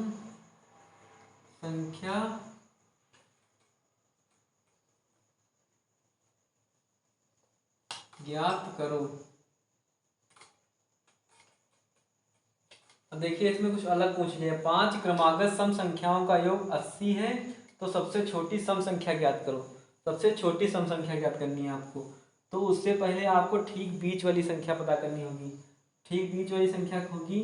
संख्या ज्ञात करो। अब देखिए इसमें कुछ अलग पूछ लिया। 5 क्रमागत सम संख्याओं का योग 80 है, तो सबसे छोटी सम संख्या ज्ञात करो। सबसे छोटी सम संख्या ज्ञात करनी है आपको, तो उससे पहले आपको ठीक बीच वाली संख्या पता करनी होगी। ठीक बीच वाली संख्या होगी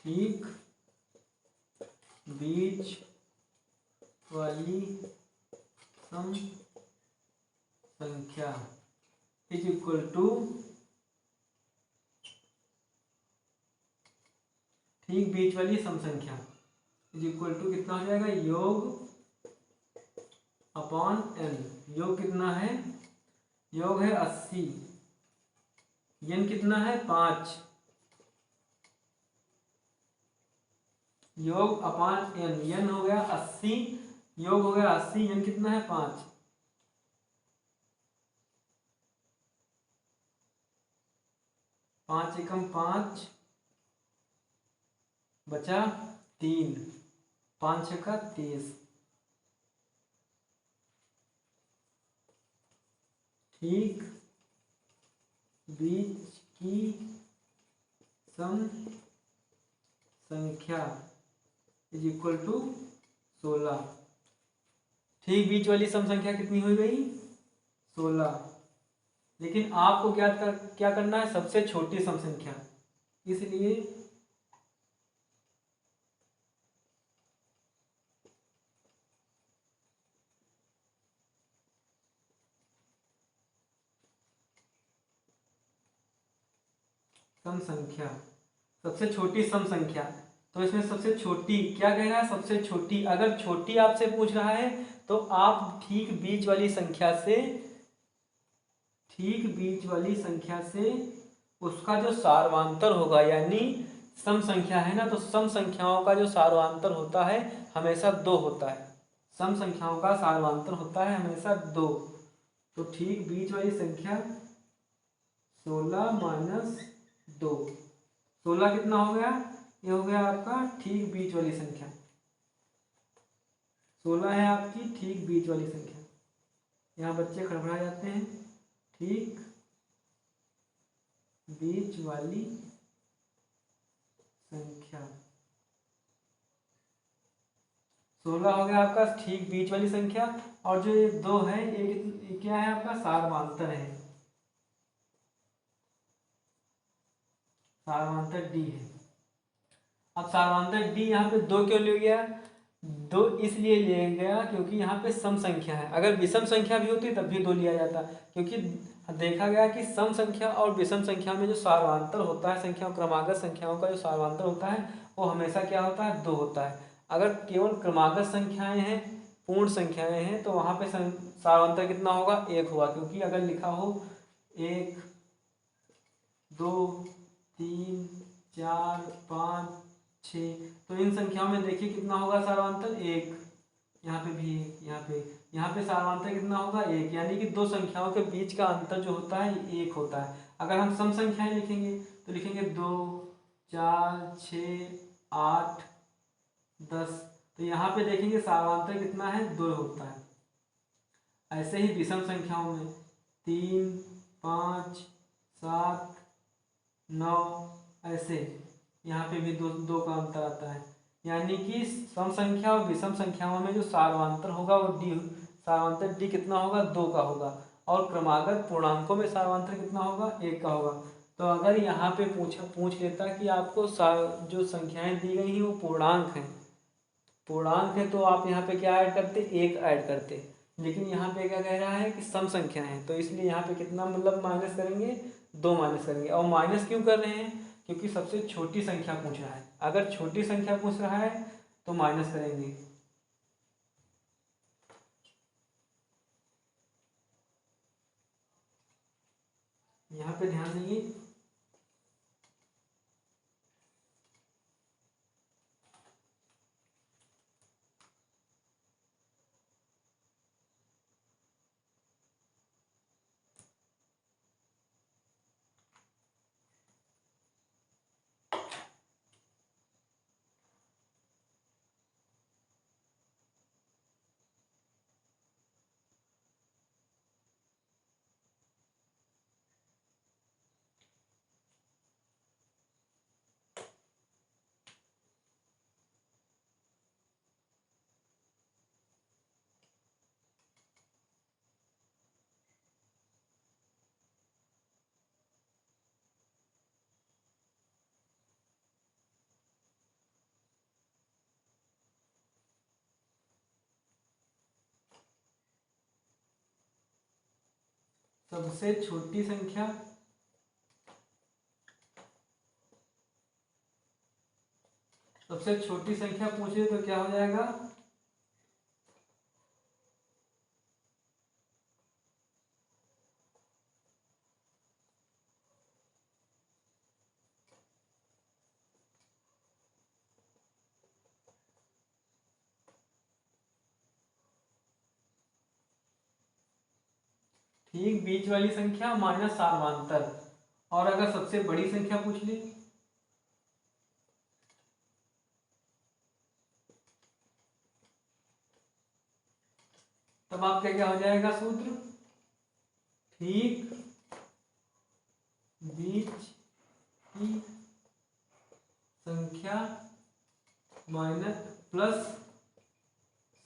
ठीक बीच वाली सम संख्या इज इक्वल टू ठीक बीच वाली सम संख्या इज इक्वल टू कितना हो जाएगा, योग अपॉन n। योग कितना है, योग है 80, n कितना है 5, योग अपॉन n हो गया 80, योग हो गया 80, n कितना है 5। 5 एकम 5 बचा 3, 5 छक्का 30। ठीक बीच की सम संख्या इज इक्वल टू 16। ठीक बीच वाली सम संख्या कितनी हो गई? 16। लेकिन आपको क्या करना है? सबसे छोटी सम संख्या। इसलिए सम संख्या, सबसे छोटी सम संख्या, तो इसमें सबसे छोटी क्या कह रहा है? सबसे छोटी। अगर छोटी आपसे पूछ रहा है तो आप ठीक बीच वाली संख्या से उसका जो सार्वांतर होगा, यानी सम संख्या है ना, तो सम संख्याओं का जो सार्वांतर होता है हमेशा 2 होता है। सम संख्याओं का सार्वांतर होता है हमेशा 2। तो ठीक बीच वाली संख्या 16 माइनस 2। 16 कितना हो गया? ये हो गया आपका ठीक बीच वाली संख्या। 16 है आपकी ठीक बीच वाली संख्या। यहाँ बच्चे खड़बड़ा जाते हैं। ठीक बीच वाली संख्या 16 हो गया आपका ठीक बीच वाली संख्या। और जो ये 2 है ये क्या है? आपका सार्वमांतर है, सार्वमांतर डी है। अब सार्वमांतर डी यहाँ पे 2 क्यों लिया गया? 2 इसलिए लिया गया क्योंकि यहाँ पे सम संख्या है। अगर विषम संख्या भी होती तब भी 2 लिया जाता, क्योंकि देखा गया कि सम संख्या और विषम संख्या में जो सार्वमांतर होता है, संख्याओं क्रमागत संख्याओं का जो सार्वमांतर होता है वो हमेशा क्या होता है? 2 होता है। अगर केवल क्रमागत संख्याएं हैं, पूर्ण संख्याएं हैं, तो वहाँ पे सार्वमांतर कितना होगा? 1 होगा, क्योंकि अगर लिखा हो 1 2 3 4 5 6, तो इन संख्याओं में देखिए कितना होगा सार्वमांतर? 1। यहाँ पे भी 1, यहाँ पे सार्वमांतर कितना होगा? 1। यानी कि 2 संख्याओं के बीच का अंतर जो होता है 1 होता है। अगर हम सम संख्याएं लिखेंगे तो लिखेंगे 2 4 6 8 10, तो यहाँ पे देखेंगे सार्वमांतर कितना है? 2 होता है। ऐसे ही विषम संख्याओं में 3 5 7 9, ऐसे यहाँ पे भी 2 का अंतर आता है। यानी कि सम संख्या और विषम संख्याओं में जो सार्वमांतर होगा वो सार्वमांतर डी कितना होगा? 2 का होगा। और क्रमागत पूर्णांकों में सार्वमांतर कितना होगा? 1 का होगा। तो अगर यहाँ पे पूछ लेता कि आपको जो संख्याएं दी गई हैं वो पूर्णांक है, तो आप यहाँ पे क्या ऐड करते? 1 ऐड करते। लेकिन यहाँ पे क्या कह रहा है कि सम संख्या है, तो इसलिए यहाँ पे कितना मतलब माइनस करेंगे? 2 माइनस करेंगे। और माइनस क्यों कर रहे हैं? क्योंकि सबसे छोटी संख्या पूछ रहा है। अगर छोटी संख्या पूछ रहा है तो माइनस करेंगे। यहाँ पे ध्यान देंगे। सबसे छोटी संख्या पूछे तो क्या हो जाएगा? ठीक बीच वाली संख्या माइनस सार्वमांतर। और अगर सबसे बड़ी संख्या पूछ ले, तब आपका क्या हो जाएगा सूत्र, ठीक बीच की संख्या माइनस प्लस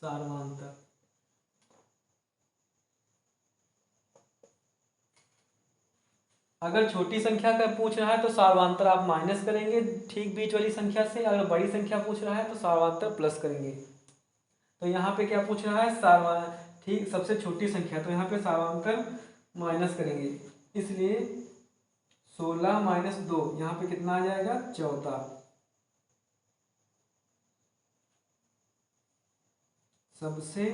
सार्वधातक। अगर छोटी संख्या का पूछ रहा है तो सार्वधातक आप माइनस करेंगे ठीक बीच वाली संख्या से, अगर बड़ी संख्या पूछ रहा है तो सार्वधातक प्लस करेंगे। तो यहाँ पे क्या पूछ रहा है, ठीक सबसे छोटी संख्या, तो यहाँ पे सार्वधातक माइनस करेंगे, इसलिए 16 माइनस 2 यहाँ पे कितना आ जाएगा 14। सबसे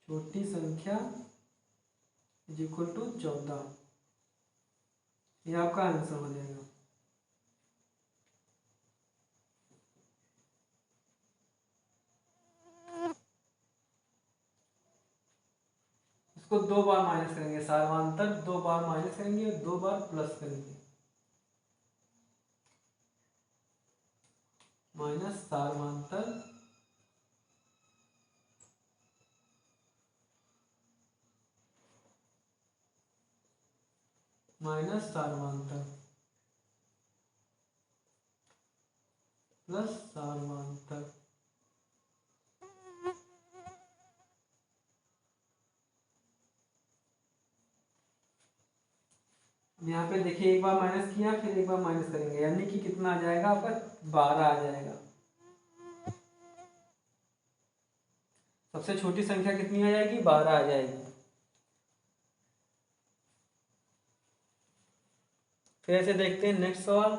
छोटी संख्या इज इक्वल टू 14, ये आपका आंसर हो जाएगा। इसको 2 बार माइनस करेंगे, सार्वधातक 2 बार माइनस करेंगे, 2 बार प्लस करेंगे, माइनस सार्वधातक माइनस सार्वधातक प्लस सार्वधातक। यहाँ पे देखिए एक बार माइनस किया फिर एक बार माइनस करेंगे, यानी कि कितना आ जाएगा आपका 12 आ जाएगा। सबसे छोटी संख्या कितनी आ जाएगी, 12 आ जाएगी। फिर से देखते हैं नेक्स्ट सवाल।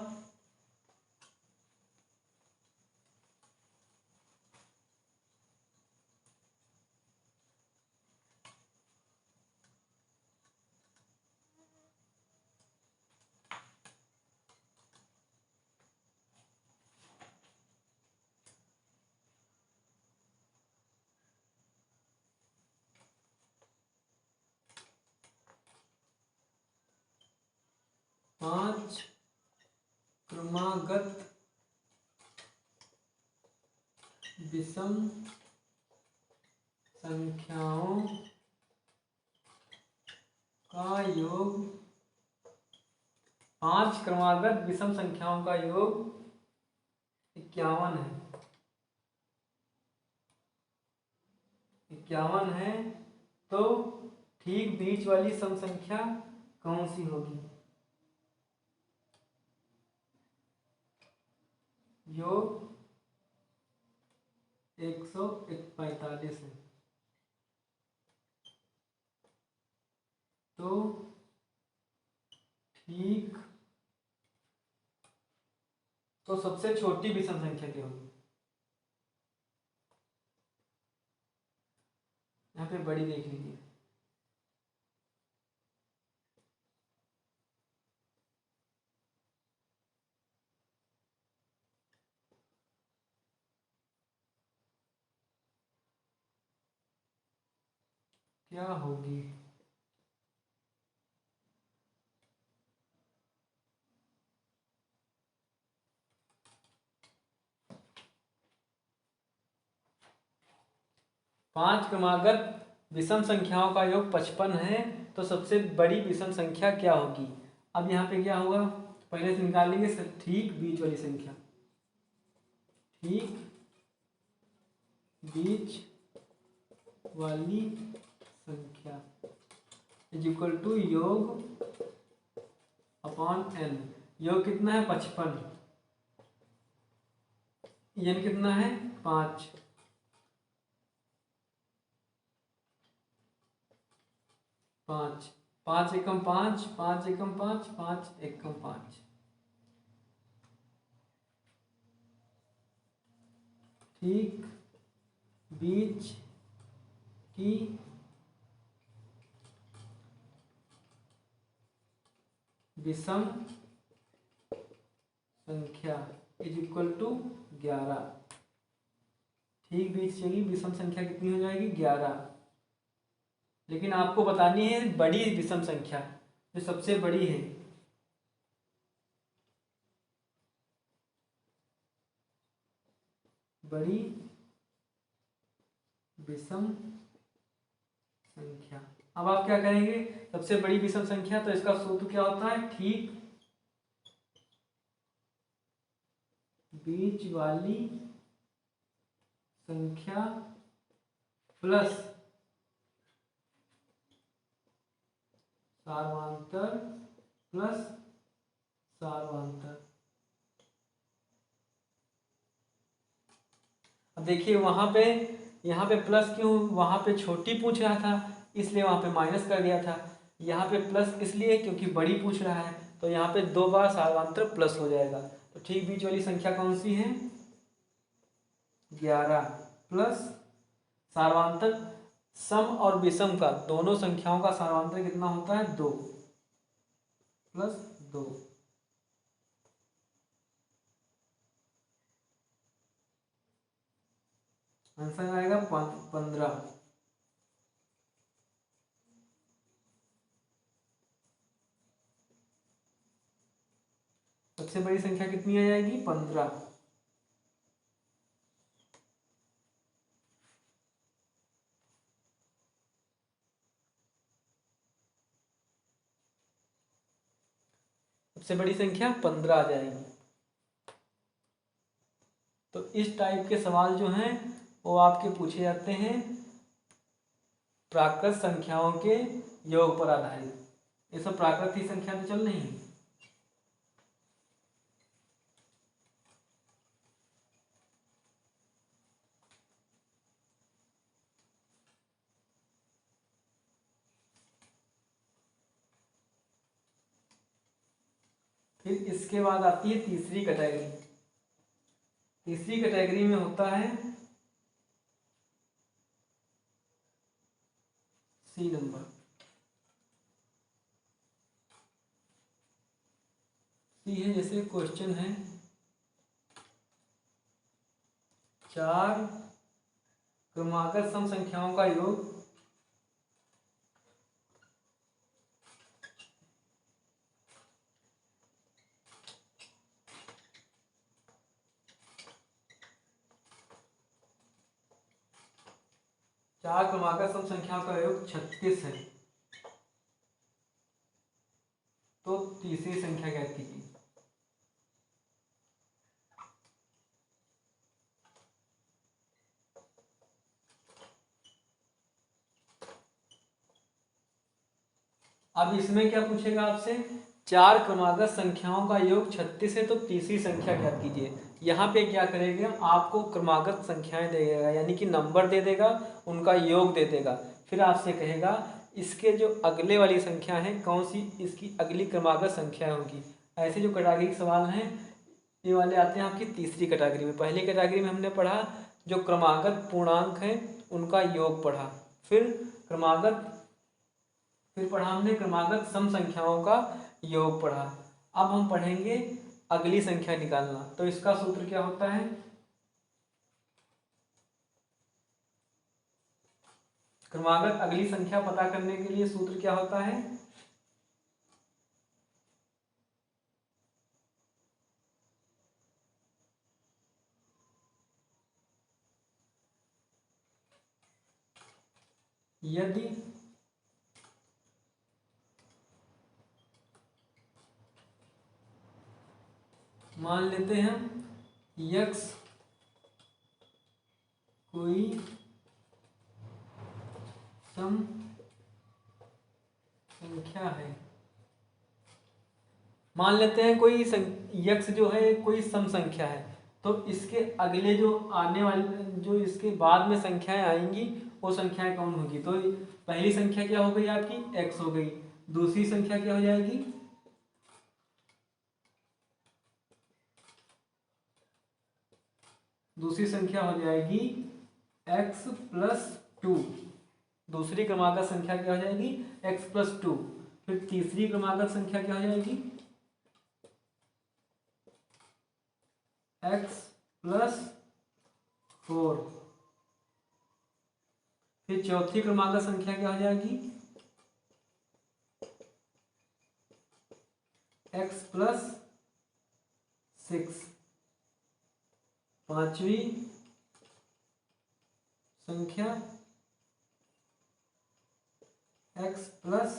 पांच क्रमागत विषम संख्याओं का योग, 5 क्रमागत विषम संख्याओं का योग 51 है। 51 है, तो ठीक बीच वाली सम संख्या कौन सी होगी? योग 145 है, तो ठीक, तो सबसे छोटी विषम संख्या क्या होगी? यहाँ पे बड़ी देख लीजिए, क्या होगी? पांच क्रमागत विषम संख्याओं का योग 55 है, तो सबसे बड़ी विषम संख्या क्या होगी? अब यहाँ पे क्या होगा, पहले से निकाल लेंगे ठीक बीच वाली संख्या, ठीक बीच वाली संख्या इज इक्वल टू योग अपॉन एन। योग कितना है 55, एन कितना है 5, 5 5 एकम 5, 5 एकम 5, 5 एकम 5, ठीक बीच की विषम संख्या इज इक्वल टू 11। ठीक बीच की विषम संख्या कितनी हो जाएगी 11। लेकिन आपको बतानी है बड़ी विषम संख्या जो सबसे बड़ी है। बड़ी विषम संख्या। अब आप क्या करेंगे, सबसे बड़ी विषम संख्या तो इसका सूत्र क्या होता है, ठीक बीच वाली संख्या प्लस सार्वधातुक प्लस सार्वधातुक। अब देखिए यहाँ पे प्लस क्यों, वहाँ पे छोटी पूछ रहा था इसलिए वहाँ पे माइनस कर दिया था। यहाँ पे प्लस इसलिए क्योंकि बड़ी पूछ रहा है, तो यहाँ पे 2 बार सार्वधातुक प्लस हो जाएगा। तो ठीक बीच वाली संख्या कौन सी है, 11 प्लस सार्वधातुक। सम और विषम का दोनों संख्याओं का सार्वधातुक कितना होता है, 2 प्लस 2। आंसर आएगा 15। सबसे बड़ी संख्या कितनी आ जाएगी, 15। सबसे बड़ी संख्या 15 आ जाएगी। तो इस टाइप के सवाल जो हैं वो आपके पूछे जाते हैं प्राकृत संख्याओं के योग पर आधारित। ये सब प्राकृत की संख्या तो चल रही है। फिर इसके बाद आती है तीसरी कैटेगरी। तीसरी कैटेगरी में होता है सी नंबर। सी है, जैसे क्वेश्चन है 4 क्रमागत सम संख्याओं का योग 4 क्रमागत सम संख्याओं का योग 36 है, तो तीसरी संख्या ज्ञात कीजिए। अब इसमें क्या पूछेगा आपसे, 4 क्रमागत संख्याओं का योग 36 है, तो तीसरी संख्या ज्ञात कीजिए। यहाँ पे क्या करेगा, आपको क्रमागत संख्याएं दे देगा, यानी कि नंबर दे देगा, उनका योग दे देगा। फिर आपसे कहेगा इसके जो अगले वाली संख्या है कौन सी इसकी अगली क्रमागत संख्या होगी। ऐसे जो कैटेगरी के सवाल हैं ये वाले आते हैं आपकी तीसरी कैटेगरी में। पहली कैटेगरी में हमने पढ़ा जो क्रमागत पूर्णांक है उनका योग पढ़ा, फिर पढ़ा हमने क्रमागत सम संख्याओं का योग पढ़ा। अब हम पढ़ेंगे अगली संख्या निकालना। तो इसका सूत्र क्या होता है, क्रमागत अगली संख्या पता करने के लिए सूत्र क्या होता है, यदि मान लेते हैं x कोई सम संख्या है, मान लेते हैं कोई x जो है कोई सम संख्या है, तो इसके अगले जो आने वाले जो इसके बाद में संख्याएं आएंगी वो संख्याएं कौन होगी। तो पहली संख्या क्या हो गई आपकी, x हो गई। दूसरी संख्या क्या हो जाएगी, दूसरी संख्या हो जाएगी x प्लस 2। दूसरी क्रमागत संख्या क्या हो जाएगी, x प्लस 2। फिर तीसरी क्रमागत संख्या क्या हो जाएगी, x प्लस 4। फिर चौथी क्रमांक संख्या क्या हो जाएगी, x+6। पांचवी संख्या x+8।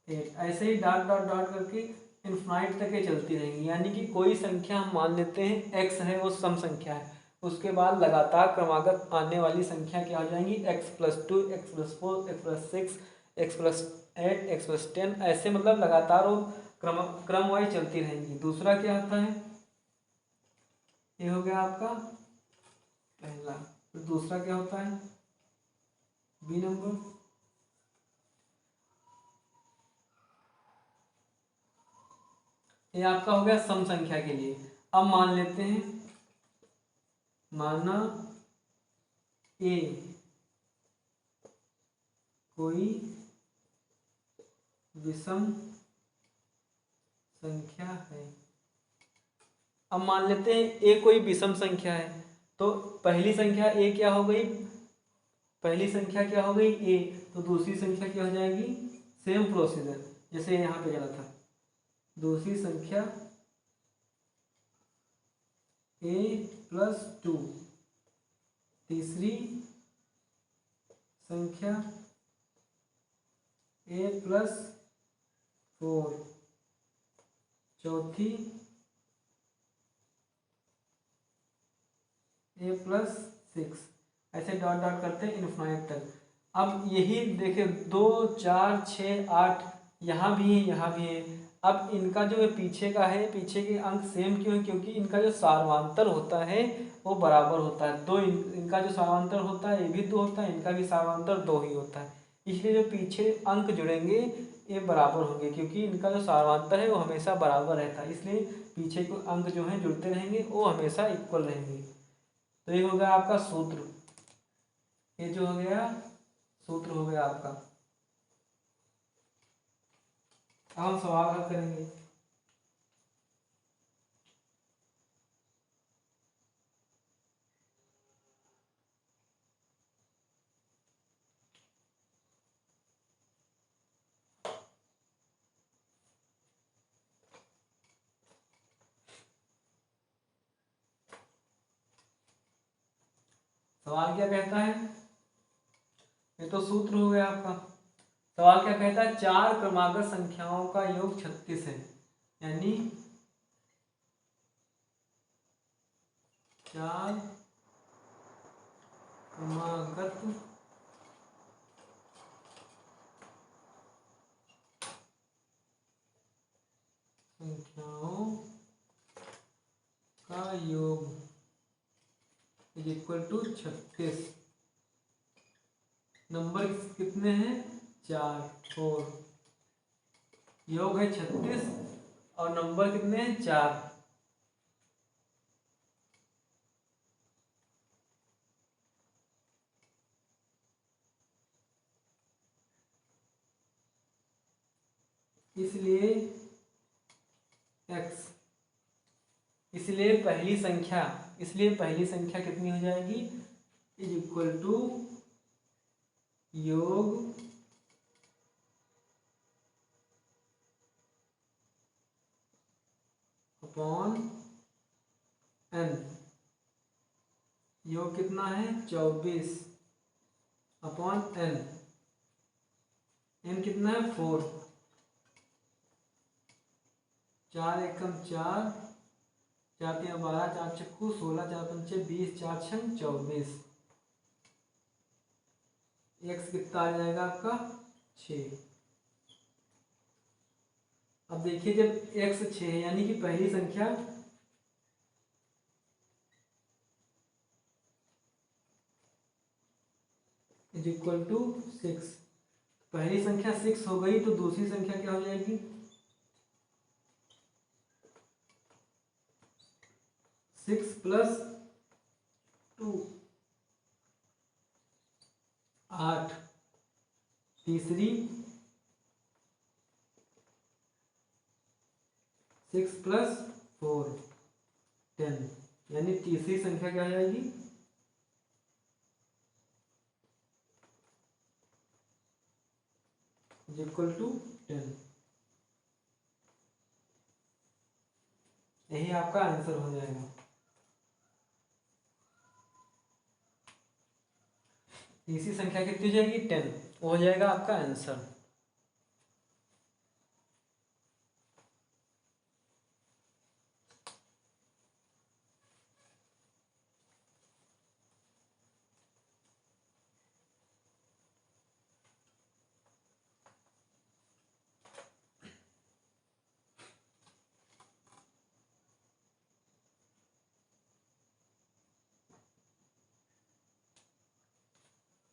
ऐसे ही डॉट डॉट डॉट करके इन्फाइनाइट तक ये चलती रहेंगी। यानी कि कोई संख्या हम मान लेते हैं x है, वो सम संख्या है, उसके बाद लगातार क्रमागत आने वाली संख्या क्या हो जाएंगी, x+2, x+4, x+6, x+8, x+10, ऐसे मतलब लगातार वो क्रम वाइज चलती रहेंगी। दूसरा क्या होता है, ये हो गया आपका पहला। तो दूसरा क्या होता है, बी नंबर, ये आपका हो गया सम संख्या के लिए। अब मान लेते हैं, माना ए कोई विषम संख्या है। अब मान लेते हैं ए कोई विषम संख्या है, तो पहली संख्या ए क्या हो गई, पहली संख्या क्या हो गई ए, तो दूसरी संख्या क्या हो जाएगी, सेम प्रोसीजर जैसे यहाँ पे चला था। दूसरी संख्या a+2, तीसरी संख्या a+4, चौथी a+6, ऐसे डॉट डॉट करते हैं इनफाइनाइट तक। अब यही देखिए 2, 4, 6, 8 यहाँ भी है, यहाँ भी है। अब इनका जो है पीछे का है, पीछे के अंक सेम क्यों है, क्योंकि इनका जो सार्वधातर होता है वो बराबर होता है। दो इनका जो सार्वधातर होता है ये भी 2 होता है, इनका भी सार्वधातर 2 ही होता है। इसलिए जो पीछे अंक जुड़ेंगे ये बराबर होंगे, क्योंकि इनका जो सार्वधातर है वो हमेशा बराबर रहता है, इसलिए पीछे के अंक जो हैं जुड़ते रहेंगे, वो हमेशा इक्वल रहेंगे। तो ये हो गया आपका सूत्र, ये जो हो गया सूत्र हो गया आपका। अब हम सवाल हल करेंगे। सवाल क्या कहता है, ये तो सूत्र हो गया आपका। सवाल क्या कहता है, 4 क्रमागत संख्याओं का योग 36 है। यानी 4 क्रमागत संख्याओं का योग =36। नंबर कितने हैं, 4, 4, योग है 36 और नंबर कितने हैं, 4। इसलिए x, इसलिए पहली संख्या कितनी हो जाएगी, योग अपॉन n। योग कितना है, 24 अपॉन n। n कितना है, 4। 4 एकम 4, 4 3 12, 4 चक्कू 16, 4 पंचे 20, 4 छंग 24। x कितना आ जाएगा आपका, 6। अब देखिए जब x 6 है यानी कि पहली संख्या =6। पहली संख्या 6 हो गई तो दूसरी संख्या क्या हो जाएगी, 6+2 8। तीसरी 6+4 10। यानी तीसरी संख्या क्या हो जाएगी, इज इक्वल टू 10। यही आपका आंसर हो जाएगा। तीसरी संख्या कितनी हो जाएगी? 10, वो हो जाएगा आपका आंसर।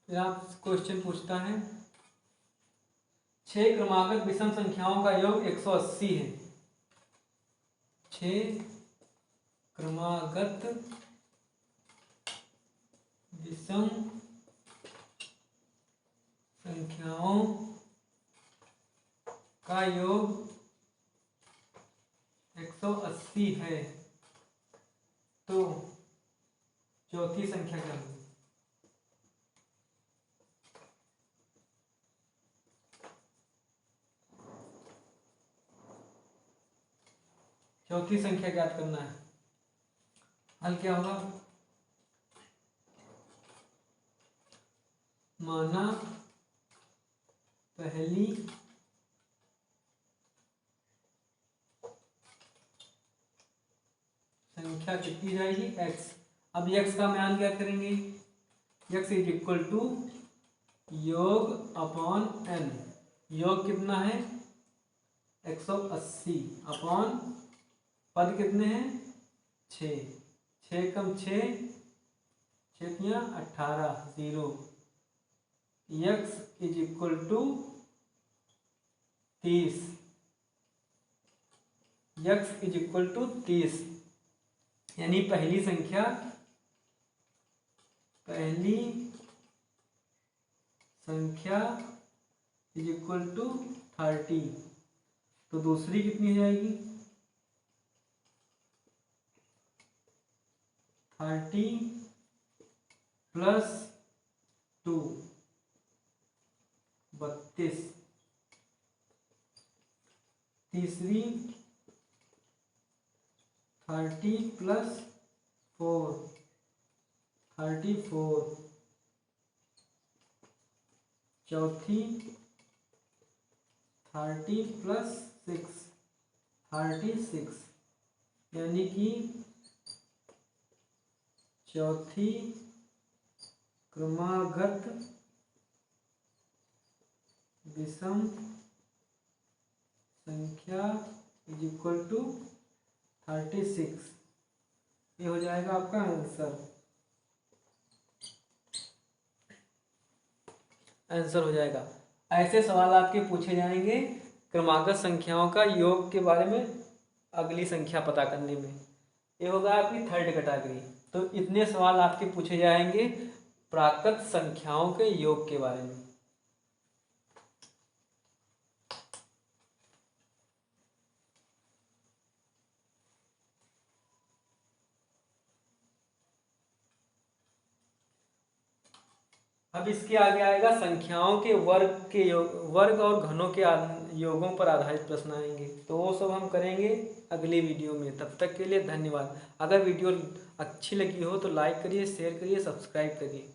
फिर आप क्वेश्चन पूछता है 6 क्रमागत विषम संख्याओं का योग 180 है। 6 क्रमागत विषम संख्याओं का योग 180 है, तो चौथी संख्या क्या होगी? चौथी संख्या ज्ञात करना है। हल क्या होगा? माना पहली संख्या कितनी जाएगी? x। अब x का मान क्या करेंगे? x इज इक्वल टू योग अपॉन n। योग कितना है? 180 अपॉन पद कितने हैं? 6। 6 कम 6, 6 18, 0। x is equal to 30। x is equal to 30, यानी पहली संख्या इज इक्वल टू 30। तो दूसरी कितनी हो जाएगी? 30 प्लस 2 32। तीसरी 30 प्लस 4 34। चौथी 30 प्लस 6 36, यानी कि चौथी क्रमागत विषम संख्या इज इक्वल टू 36। ये हो जाएगा आपका आंसर। आंसर हो जाएगा। ऐसे सवाल आपके पूछे जाएंगे क्रमागत संख्याओं का योग के बारे में, अगली संख्या पता करने में। ये होगा आपकी थर्ड कैटेगरी। तो इतने सवाल आपके पूछे जाएंगे प्राकृत संख्याओं के योग के बारे में। अब इसके आगे आएगा संख्याओं के वर्ग और घनों के योगों पर आधारित प्रश्न आएंगे। तो वो सब हम करेंगे अगली वीडियो में। तब तक के लिए धन्यवाद। अगर वीडियो अच्छी लगी हो तो लाइक करिए, शेयर करिए, सब्सक्राइब करिए।